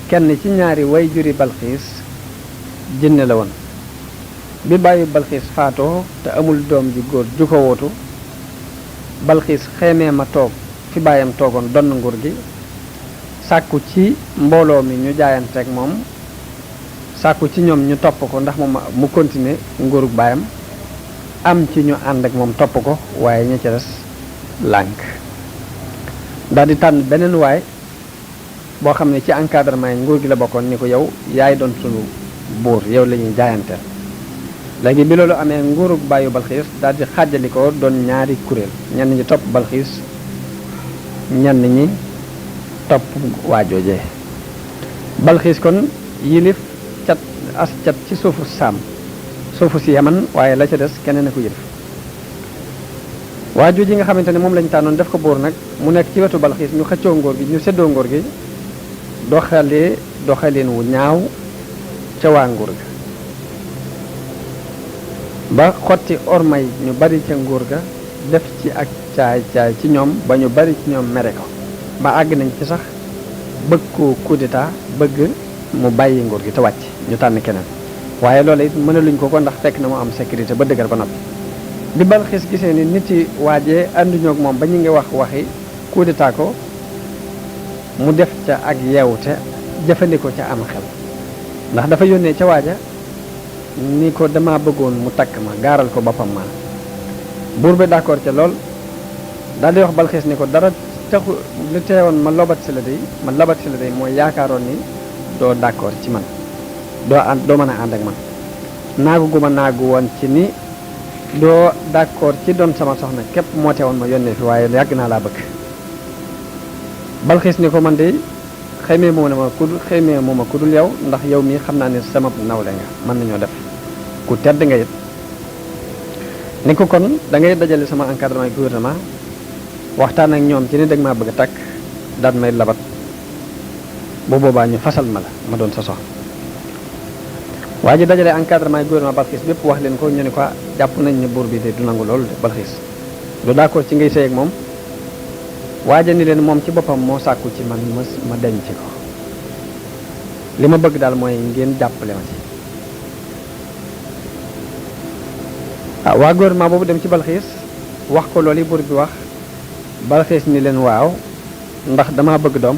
kenn ci ñaari way juri Balxiis jinne la woon bi bàyyi Balxiis faatoo te amul doom ji góor ju ko wootu Balxiis xeemee ma toog fi baayam toogoon donn nguur gi sàkku ci mbooloo mi ñu jaayanteeg moom sàkku ci ñoom ñu topp ko ndax moom mu continuer nguurug baayam am ci ñu ànd ak moom topp ko waaye ña ca des lànk daal di tànn beneen waay boo xam ne ci encadrement yi nguur gi la bokkoon ni ko yow yaay doon sunu buur yow la ñuy jaayanteel léegi bi loolu amee nguurug bàyyu Balxiis daal di xàjjali ko doon ñaari kuréel ñenn ñi topp Balxiis ñenn ñi topp waajoojee Balxiis kon yilif cat ci suufu saam suufu si Yaman waaye la ca des keneen a ko yilif waajoo ji nga xamante ne moom lañu tànnoon def ko buur nag mu nekk ci wetu Balxiis ñu xëccoo ngóor gi ñu séddoo ngóor gi doxaleen wu ñaaw ca waa nguur ga ba xotti ormay ñu bari ca nguur ga def ci ak caay ci ñoom ba ñu bari ci ñoom mere ko ba àgg nañ ci sax bëgg ko coup d'état bëgg mu bàyyi nguur gi te wàcc ñu tànn keneen waaye loolu it mënaluñ ko ndax fekk na mu am sécurité ba dëgër ba noppi bi Balxiis gisee ni nit yi waajee ànduñoo ak moom ba ñu ngi waxi coup d'état ko mu def ca ak yeewute jëfandikoo ca am xel ndax dafa yónnee ca waaja ni ko dama bëggoon mu takk ma gaaral ko boppam ma buur bi d'accord ca lool daal di wax Balxiis ni ko dara taxu lu teewoon ma lobat si la day mooy yaakaaroon ni doo d'accord ci man doo mën a ànd ak man naagu gu ma naagu woon ci ni doo d'accord ci doon sama soxna képp moo teewoon ma yónnee fi waaye yàgg naa laa bëgg Balxiis ni ko man de xëymee moo ma ku dul yow ndax yow mii xam naa ne sama nawle nga mën nañoo def ku tedd nga it ni ko kon da ngay dajale sama encadrement gouvernement waxtaan ak ñoom ci ni dëgg maa bëgg a takk daan may labat bu boobaa ñu fasal ma doon sa soxna waa ji dajale encadrement gouvernement Balxiis bépp wax leen ko ñu ne ko jàpp nañ ne buur bi de du nangu loolu de Balxiis du d'accord ci ngay sëy ak moom waaja ni leen moom ci boppam moo sàkku ci man ma denc ko li ma bëgg daal mooy ngeen jàppale ma ci waa gouvernement boobu dem ci Balxiis wax ko loolu yi buur bi wax Balxiis ni leen waaw ndax dama bëgg doom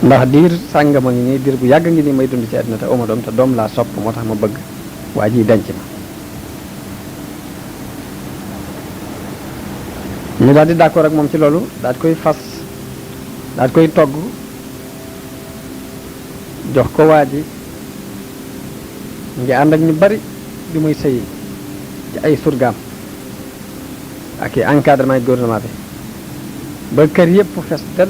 ndax diir sàngama ngi nii diir bu yàgg ngi nii may dund ci àddina te oma doom te doom laa sopp moo tax ma bëgg waa ji denc ma ñu daal di d'accord ak moom ci loolu daal di koy fas daal di koy togg jox ko waa ji ngi ànd ak ñu bari bi muy sëy ci ay surgaam ak i encadrement yi gouvernement bi ba kër yépp fes del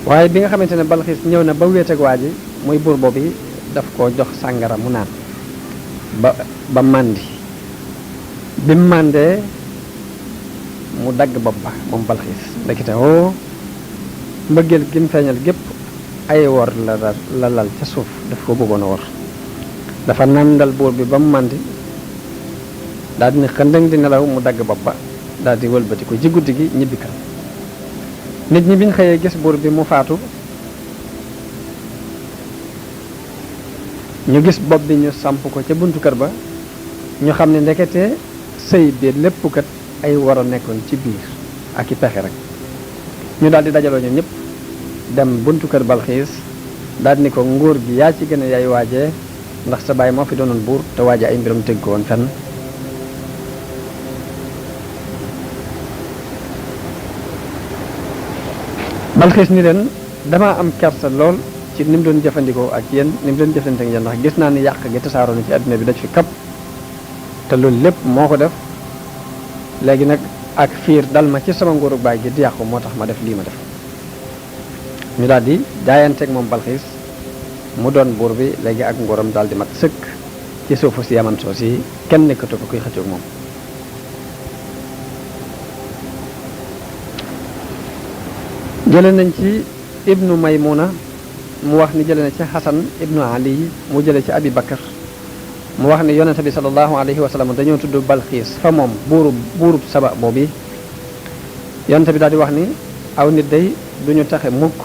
waaye bi nga xamante ne Balxiis ñëw na ba wéet ak waa ji muy buur boobu daf ko jox sàngara mu naan ba màndi bi mu màndee mu dagg bopp ba moom Balxiis ndekete oo mbëggeel gi mu feeñal gépp ay wor la lal ca suuf daf ko bëggoon a wor dafa nàndal buur bi ba mu màndi daal di ne xëndëng di nelaw mu dagg bopp ba daal di wëlbati ko ci guddi gi ñibbi kan nit ñi biñ xëyee gis buur bi mu faatu ñu gis bopp bi ñu samp ko ca buntu kër ba ñu xam ne ndekete sëy bi lépp kat ay war a nekkoon ci biir ak i pexe rek ñu daal di dajaloo ñoom ñëpp dem buntu kër Balxiis daal ni ko nguur gi yaa ci gën a yaay waajee ndax sa baay moo fi doonoon buur te waaje ay mbiram tëgg ko woon fenn Balxiis ni leen damaa am kersa lool ci ni mu doon jëfandikoo ak yéen ni mu doon jëfandikoo ak yéen ndax gis naa ni yàq gi tasaaroo na ci àdduna bi daj fi kap te loolu lépp moo ko def léegi nag ak fiir dal ma ci sama nguurug baay gi di yàqu moo tax ma def lii ma def ñu daal di jaayanteeg moom Balxiis mu doon buur bi léegi ak nguuram daal di mat sëkk ci suufu si Yaman soo si kenn nekkatu ko kuy xëccoog moom jële nañ ci ibnu Maymuna mu wax ni jële na ci Xasan ibnu Ali mu jële ci Abi Bakar mu wax ni yonente bi sallallahu alayhi wa sallam dañoo tudd Balxiis fa moom buurub Saba boobu yonente bi daal di wax ni aw nit day duñu taxe mukk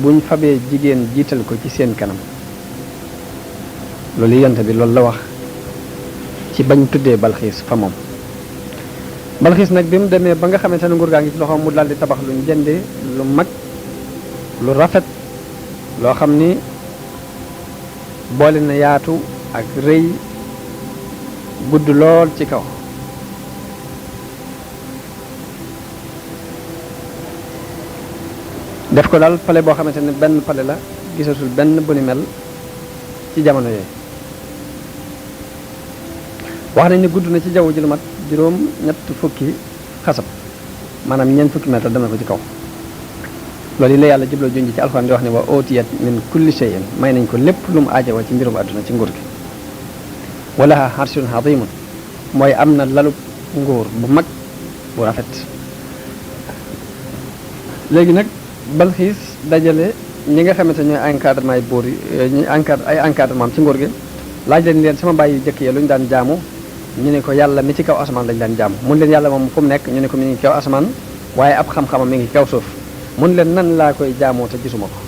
buñ fabee jigéen jiital ko ci seen kanam loolu yonente bi loolu la wax ci bañ tuddee Balxiis fa moom Balxiis nag bi mu demee ba nga xamante ne nguur gaa ngi ci loxoom mu daal di tabax luñ jënde lu mag lu rafet loo xam ni boole na yaatu ak rëy gudd lool ci kaw def ko daal pale boo xamante ne benn pale la gisatul benn bu ni mel ci jamono yooyu wax nañ ni gudd na ci jaww ji lu mat juróom ñett fukki xasab maanaam ñeent fukki mètre dana ko ci kaw loolu yi la yàlla jubloo junj ci alxuraan di wax ne wa ootiyat min kulli shay'in may nañ ko lépp lu mu aajowoo ci mbirum àdduna ci nguur gi wala arshun azimun mooy am na lalub nguur bu mag bu rafet léegi nag Balxiis dajale ñi nga xamante ñooy encadrement yi buur yi ñi encadre ay encadrement ci nguur gi laaj leen sama bàyyi yu jëkk yi lu ñu daan jaamu ñu ne ko yàlla mi ci kaw asamaan lañu daan jaamu mun leen yàlla moom fu mu nekk ñu ne ko mi ngi kaw asamaan waaye ab xam-xamam mi ngi kaw suuf mun leen nan laa koy jaamoo te gisuma ko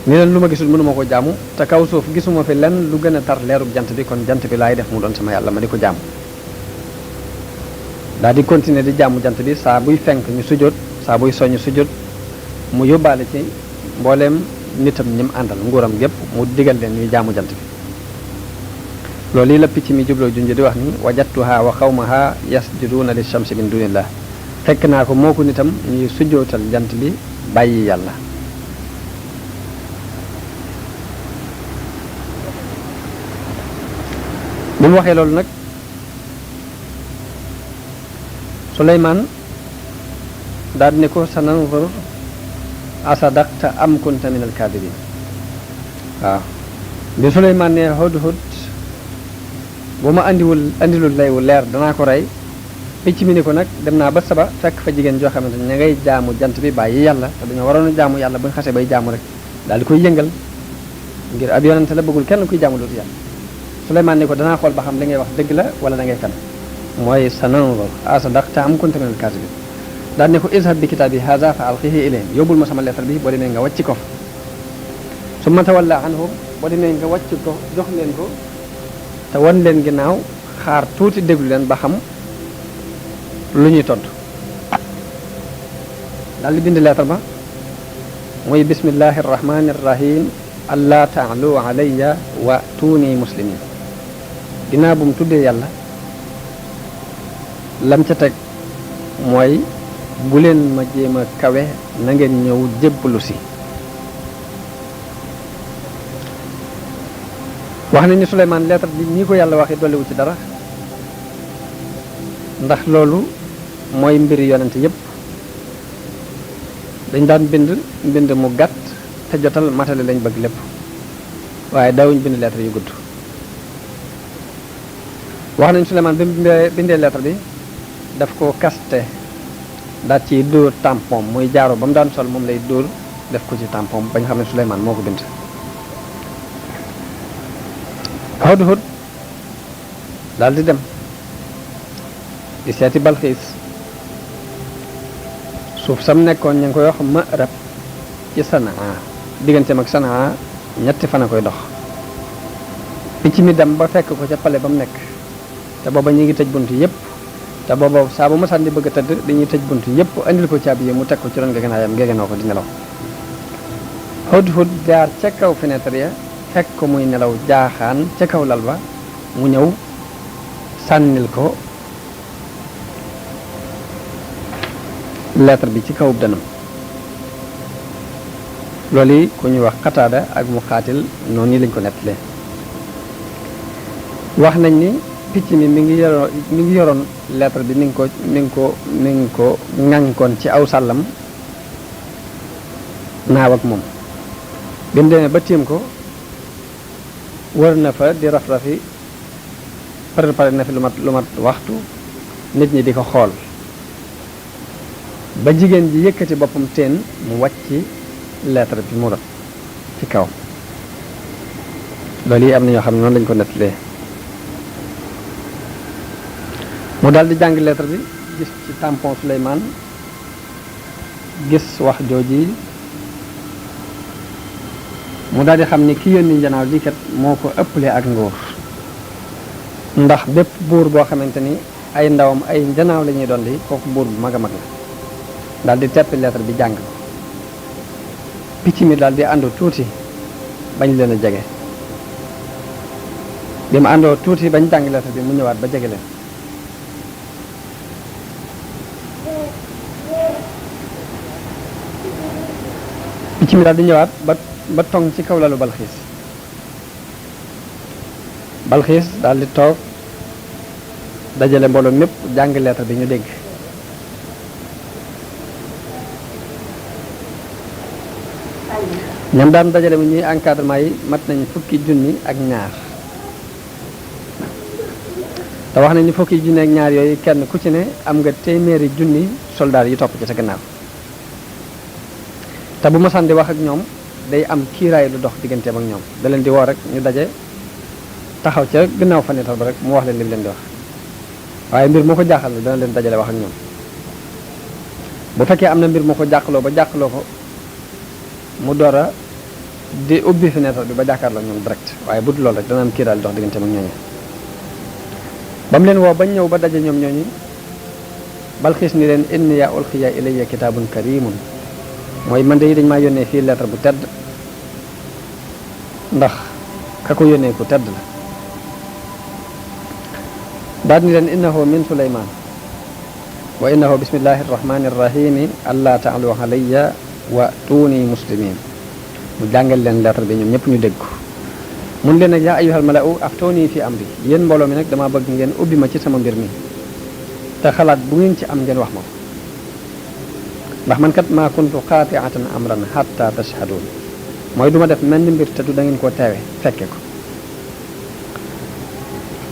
ni leen lu ma gisul mënuma ko jaamu te kaw suuf gisuma fi lenn lu gën a tar leerub jant bi kon jant bi laay def mu doon sama yàlla ma di ko jaamu daal di continuer di jaamu jant bi saa buy fenk ñu sujjóot saa buy soññ sujjóot mu yóbbaale ci mbooleem nitam ñi mu àndal nguuram gépp mu digal leen ñuy jaamu jant bi loolu yi la picc mi jubloo junj di wax ni wajattuha wa xawmaha yasjuduuna li shamsi min dunillah fekk naa ko moo ko nitam ñuy sujjootal jant bi bàyyi yàlla bi mu waxee loolu nag Suleymaan daal ne ko sa nanzur asadaqta am kunta min alkaadibin waaw bi Suleymaan ne hudhud bu ma andilul lay wu leer danaa ko rey picc mi ni ko nag dem naa ba Saba fekk fa jigéen joo xamante ne ña ngay jaamu jant bi bàyyi yàlla te dañoo waroon a jaamu yàlla bu ñu xasee bay jaamu rek daal di koy yëngal ngir ab yonente la bëggul kenn kuy jaamu dootu yàlla Suleymaan ni ko danaa xool ba xam li ngay wax dëgg la wala da ngay fen mooy sananzur asadaqta am kunta minal kaazibin daan ne ko izhab bi kitaabi haza fa alqihi ilayhim yóbbul ma sama lettre bi boo demee nga wàcc ko summa tawalla anhum boo demee nga wàcc ko jox leen ko te wan leen ginnaaw xaar tuuti déglu leen ba xam lu ñuy tontu daal di bind lettre ba mooy bismillahi arrahmani arrahim allah taalu alayya wa tuuni muslimin ginnaaw bu mu tuddee yàlla lam ca teg mooy bu leen ma jéem a kawe na ngeen ñëw jébbalu si wax nañu Suleymaan lettre bi nii ko yàlla waxee dolliwu ci dara ndax loolu mooy mbiri yonent yépp dañ daan mbind mu gàtt te jotal matale lañ bëgg lépp waaye daawuñ bind lettre yu gudd wax nañ Suleymaan bi mu bindee lettre bi daf ko kaste daat ci dóor tampon muy jaaro ba mu daan sol moom lay dóor def ko ci tampon bañ xam ne Suleymaan moo ko bind Hudhud daal di dem di seeti Balxiis suuf sam nekkoon ñu ngi koy wax Ma'rab ci Sanaa digganteem ak Sanaa ñetti fan a koy dox picc mi dem ba fekk ko ca pale ba mu nekk te booba ñu ngi tëj bunt yépp te booba saa bu masaan di bëgg a tëdd dañuy tëj bunt yépp andil ko caabi yi mu teg ko ci ron gegenaayam gegenoo ko di nelaw Hudhud jaar ca kaw fenêtre ya fekk ko muy nelaw jaaxaan ca kaw lal ba mu ñëw sànnil ko lettre bi ci kaw dënam loolu yi ku ñuy wax Qataada ak Muqaatil noonu lañ ko nettalee wax nañ ni picc mi mi ngi yoroon lettre bi mi ngi ko ŋànkoon ci aw sàllam naaw ak moom bi mu demee ba tiim ko wër na fa di raf-rafi pare na fi lu mat waxtu nit ñi di ko xool ba jigéen ji yëkkati boppam teen mu wàcc lettre bi mu rot ci kaw loolu yi am na ñoo xam ne noonu lañ ko nettalee mu daal di jàng lettre bi gis ci tampon Suleymaan gis wax jooji mu daal di xam ni ki yónni njanaaw ji kat moo ko ëppale ak nguur ndax bépp buur boo xamante ni ay ndawam ay njanaaw la ñuy doon di kooku buur bu mag a mag la daal di teppi lettre bi jàng ko picc mi daal di àndoo tuuti bañ leen a jege bi mu àndoo tuuti bañ jàng lettre bi mu ñëwaat ba jege leen picc mi daal di ñëwaat ba tong ci kaw lalu Balxiis daal di toog dajale mbooloo mépp jàng lettre bi ñu dégg ñam daan dajale mu ñuy encadrement yi mat nañ fukki junni ak ñaar te wax nañ ni fukki junni ak ñaar yooyu kenn ku ci ne am nga téeméeri junni soldaar yi topp ci sa gannaaw te bu ma sànni wax ak ñoom day am kiiraay lu dox digganteem ak ñoom da leen di woo rek ñu daje taxaw ca gannaaw fenêtre ba rek mu wax leen li mu leen di wax waaye mbir moo ko jaaxal dana leen dajale wax ak ñoom bu fekkee am na mbir moo ko jàqaloo ba jàqaloo ko mu door a di ubbi fenêtre bi ba jàkkaarloo ñoom direct waaye bu dul loolu rek dana am kiiraay lu dox digganteem ak ñooñu ba mu leen woo bañ ñëw ba daje ñoom ñooñu Balxiis ni leen inni yaa ulqiya ilayya kitaabun karimun mooy man de dañ maa yónnee fii lettre bu tedd ndax ka ko yónnee ku tedd la daal ni leen innahu min Suleymaan wa innahu bismillahi arrahmani arrahimi allah taalu alayya wa tuuni muslimin mu jàngal leen lettre bi ñoom ñëpp ñu dégg ko mun leen nag yaa ayyuhal mala'u aftooni fi amri yéen mbooloo mi nag dama bëgg ngeen ubbi ma ci sama mbir mi te xalaat bu ngeen ci am ngeen wax ma ko ndax man kat maa kuntu qaati'atan amran hatta tashhadun mooy duma def mel ni mbir te du da ngeen koo teewe fekke ko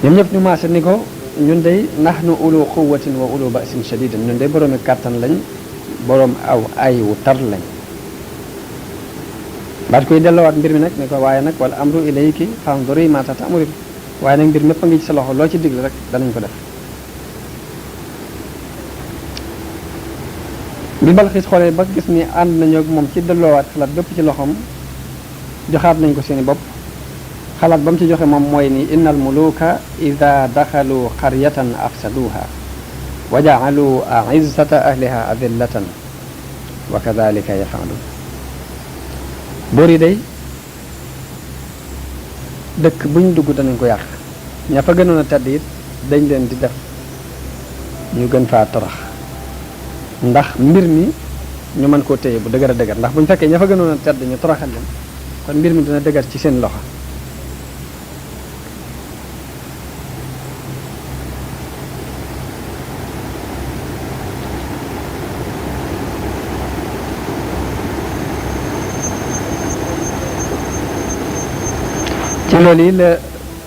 ñoom ñëpp ñu maase ni ko ñun day nahnu ulu quwwatin wa ulu ba'sin shadidin ñun day boroomi kàttan lañ boroom aw ay wu tar lañ baat koy delloowaat mbir mi nag ne ko waaye nag wala amru ilayki fanzuri ma ta'muri waaye nag mbir mépp a ngi ci sa loxo loo ci digle rek danañ ko def bi Balxiis xoolee ba gis ni ànd nañu ak moom ci delloowaat xalaat bépp ci loxoom joxaat nañ ko seeni bopp xalaat ba mu ci joxe moom mooy ni innal muluka ida daxalu qaryatan afsaduha wa jaalu aizzata ahliha adillatan wa kadalika yafalu boor yi day dëkk buñ dugg danañ ko yàq ña fa gënoon a tedd it dañ leen di def ñu gën faa torox ndax mbir mi ñu mën koo téye bu dëgër a dëgër ndax buñ fekkee ña fa gënoon a tedd ñu toroxal leen kon mbir mi dina dëgër ci seen loxo ci loolu yi la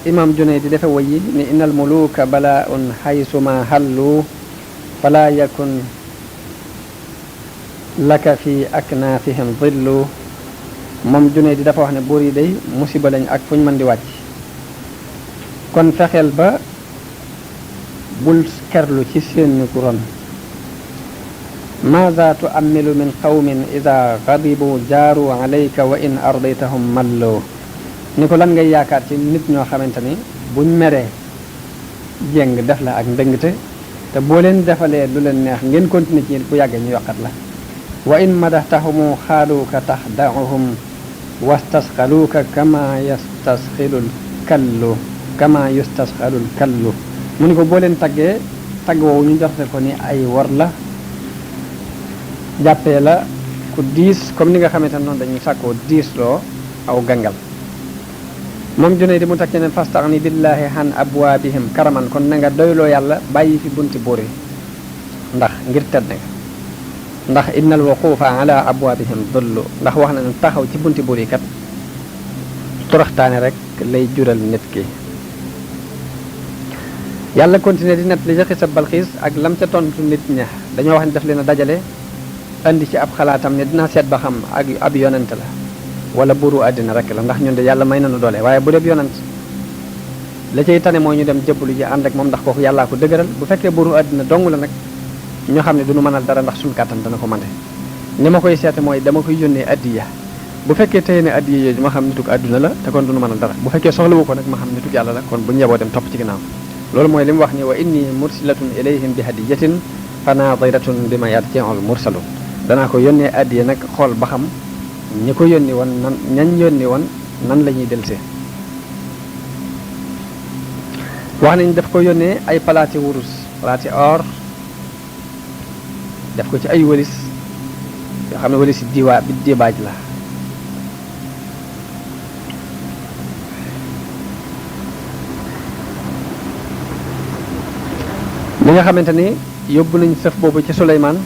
imam Junayd di defe woy yi ni innal muluka bala'un haysuma hallu fala yakun laka fi aknaafihim dhillu moom Junayd di dafa wax ne buur yi day musiba lañ ak fu ñu mën di wàcc kon fexeel ba bul kerlu ci seen ron maza tu'ammilu min qawmin ida ghadibu jaaru alayka wa in ardaytahum mallu ni ko lan ngay yaakaar ci nit ñoo xamante ni buñ meree jéng def la ak ndëngte te boo leen defalee lu leen neex ngeen continuer ci bu yàggee ñu yokkat la wa in madahtahumu xaaluuka taxda'uhum wastasxaluuka kama yastasxilul kallu mu ni ko boo leen taggee tagg woowu ñu jorte ko ni ay wor la jàppee la ku diis comme ni nga xamante ne noonu dañuy sàkkoo diis loo aw gangal moom Junayd di mu takk ne fastaghni billahi han abwaabihim karaman kon na nga doyloo yàlla bàyyi fi bunti buur yi ndax ngir tedd nga ndax innal wuqufa ala abwaabihim dullu ndax wax na ne taxaw ci bunti buur yi kat toroxtaane rek lay jural nit ki yàlla continué di net li ca xisa Balxiis ak lam ca tontu nit ña dañoo wax ne daf leen a dajale andi ci ab xalaatam ne dinaa seet ba xam ak ab yonent la wala buuru àddina rek la ndax ñun de yàlla may nañu doole waaye bu dee yonent la cay tane mooy ñu dem jëbbalu ji ànd ak moom ndax kooku yàllaa ko dëgëral bu fekkee buuru àddina dong la nag ñoo xam ne duñu mënal dara ndax suñu kàttan dana ko mante ni ma koy seete mooy dama koy yónnee addiya bu fekkee tey ne addiya yooyu ma xam nituk àdduna la te kon duñu mënal dara bu fekkee soxlawu ko nag ma xam nituk yàlla la kon bu ñeboo dem topp ci ginnaaw loolu mooy li mu wax ni wa inni mursilatun ilayhim bi hadiyatin fa naadiratun bima yarji'ul mursalun danaa ko yónnee addiya nag xool ba xam ñi ko yónni woon nan ñañ yónni woon nan la ñuy delsee wax nañ daf ko yónnee ay palaati wurus palaati or def ko ci ay walis yoo xam ne walis yi bi dibaaj la li nga xamante ni yóbbu nañ sëf boobu ci Suleymaan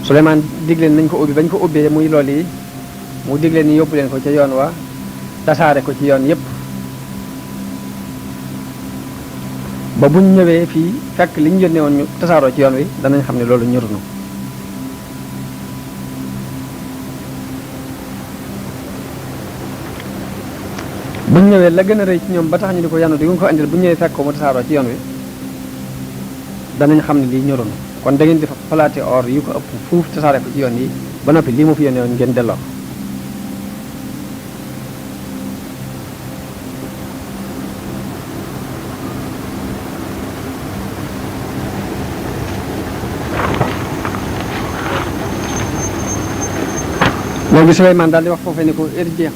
Suleymaan digleen nañ ko ubbi bañ ko ubbee muy lool yi mu digleen ni yóbbu leen ko ca yoon wa tasaare ko ci yoon yépp ba buñ ñëwee fii fekk li ñu yónnee woon ñu tasaaroo ci yoon wi danañ xam ne loolu ñorunu buñ ñëwee la gën a rëy ci ñoom ba tax ñu di ko yanu di nga ko andil bu ñëwee fekk ko mu tasaaroo ci yoon wi danañ xam ne lii ñorunu kon da ngeen di fa palaati or yu ko ëpp fuuf tasaare ko ci yoon yi ba noppi lii mu fi yónnee woon ngeen delloo léegi Suleymaan daal di wax foofee ni ko irji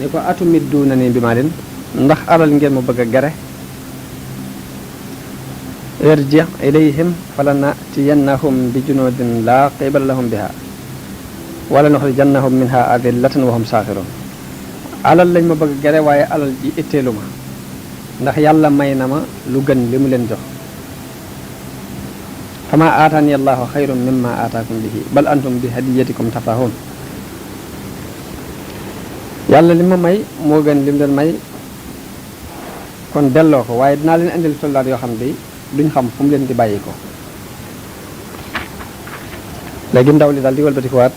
ni ko atumidduuna ni bi maa leen ndax alal ngeen mu bëgg a gare irji ilayhim falanatiyannahum bi junudin laa qibala lahum biha wala nuxrijannahum minha adillatan wa hum saaxiroon alal lañ ma bëgg a gare waaye alal ji itteelu ma ndax yàlla may na ma lu gën li mu leen jox fama aataani allahu xayrun mimma aataakum bihi bal antum bi hadiyatikum tafrahun yàlla li ma may moo gën li mu leen may kon delloo ko waaye dinaa leen indil soldaat yoo xam ne duñ xam fu mu leen di bàyyi ko léegi ndaw li daal di walbatikuwaat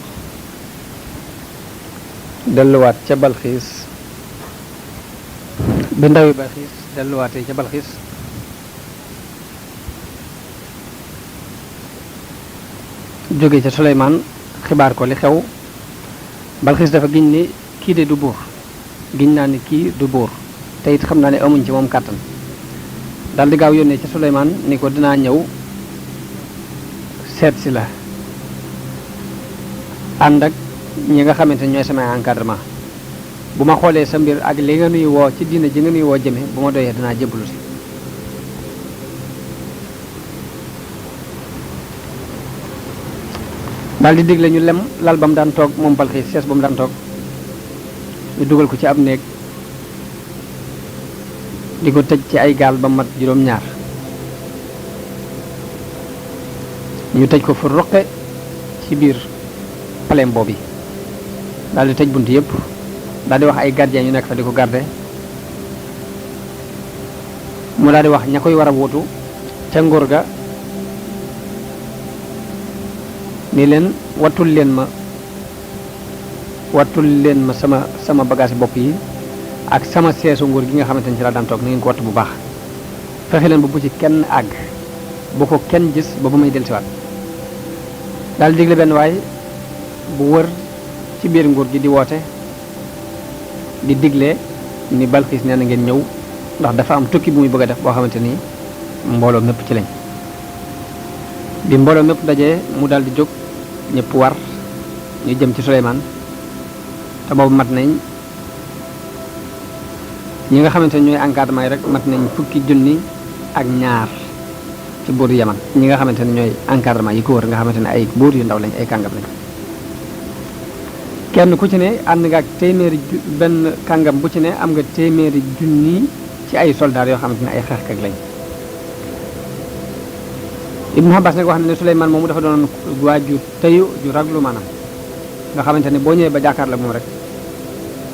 delluwaat ca Balxiis bi ndawi Balxiis delluwaatee ca Balxiis jóge ca Suleymaan xibaar ko li xew. Balxiis dafa giñ ni kii de du buur, giñ naa ni kii du buur, te it xam naa ne amuñ ci moom kàttan. daal di gaaw yónnee ca Suleymaan ni ko dinaa ñëw seet si la ànd ak ñi nga xamante ne ñooy samay encadrement. bu ma xoolee sa mbir ak li nga nuy woo ci diina ji nga nuy woo jëme bu ma doyee dinaa jébbalu si. daal di digle ñu lem lal ba mu daan toog moom Balxiis sees ba mu daan toog ñu dugal ko ci ab néeg di ko tëj ci ay gaal ba mat juróom-ñaar. ñu tëj ko fu roqe ci biir palem boobu daal di tëj bunt yëpp daal di wax ay gardien ñu nekk fa di ko garde. mu daal di wax ña koy war a wuutu ca nguur ga ni leen wattul leen ma sama bagage bopp yi ak sama seesu nguur gi nga xamante ni ci la daan toog na ngeen ko wattu bu baax. fexe leen ba bu ci kenn àgg, bu ko kenn gis ba bu may dellusiwaat. daal digle benn waay bu wër ci biir nguur gi di woote di digle ni Balxiis nee na ngeen ñëw ndax dafa am tukki bu muy bëgg a def boo xamante ni mbooloo mépp ci lañ. bi mbooloo mépp dajee mu daal di jóg ñëpp war ñu jëm ci Suleymaan te boobu mat nañ ñi nga xamante ne ñooy encadrement yi rek mat nañ 2,000 ak ñaar ci buur Yaman. ñi nga xamante ne ñooy encadrement yi ko wër nga xamante ne ay buur yu ndaw lañ, ay kàngam lañ. kenn ku ci ne ànd nga ak benn kàngam bu ci ne am nga 1,000,000 ci ay soldats yoo xamante ne ay xeexkat lañ. Ibn Abbas nag wax na ne Suleymaan moomu dafa doon waa ju tëyu ju raglu maanaam nga xamante ne boo ñëwee ba jàkkaar la moom rek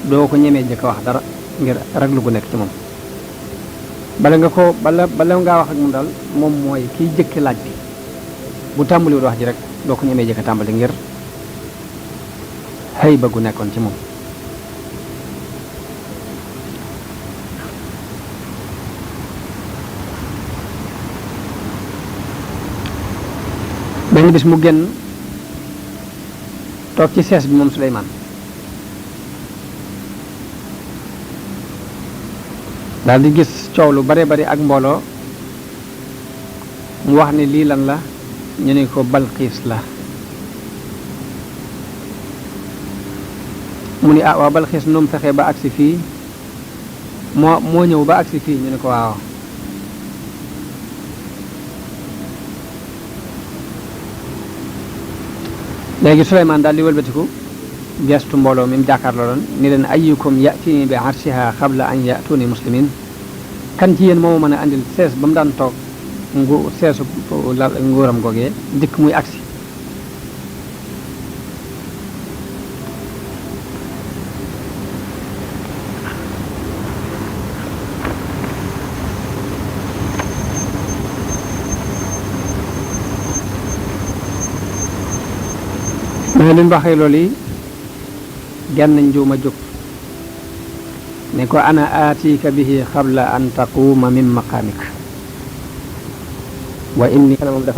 doo ko ñemee jëkk wax dara ngir raglu gu nekk ci moom. bala ngaa wax ak moom daal moom mooy kiy jëkki laaj bi bu tàmbaliwul wax ji rek doo ko ñemee jëkk tàmbali ngir xëy ba gu nekkoon ci moom. benn bis mu génn toog ci sees bi moom Suleymaan daal di gis coow lu bare bari ak mbooloo mu wax ne lii lan la ñu ne ko Balxiis la. mu ni waaw Balxiis nu mu fexee ba agsi fii moo ñëw ba agsi fii ñu ne ko waaw. léegi Suleymaan daal di wëlbatiku gestu mbooloo mi mu jàkkaarloo doon ni leen ayyukum ya'tini bi arshiha qabla an ya'tuni muslimin. kan ci yéen moo mën a andil sees ba mu daan toog seesu nguuram googee dikk muy agsi. mais li mu waxee loolu yi genn njuuma jóg ne ko ana aatika bihi qabla an taquuma min maqaamik wa inni moom dafa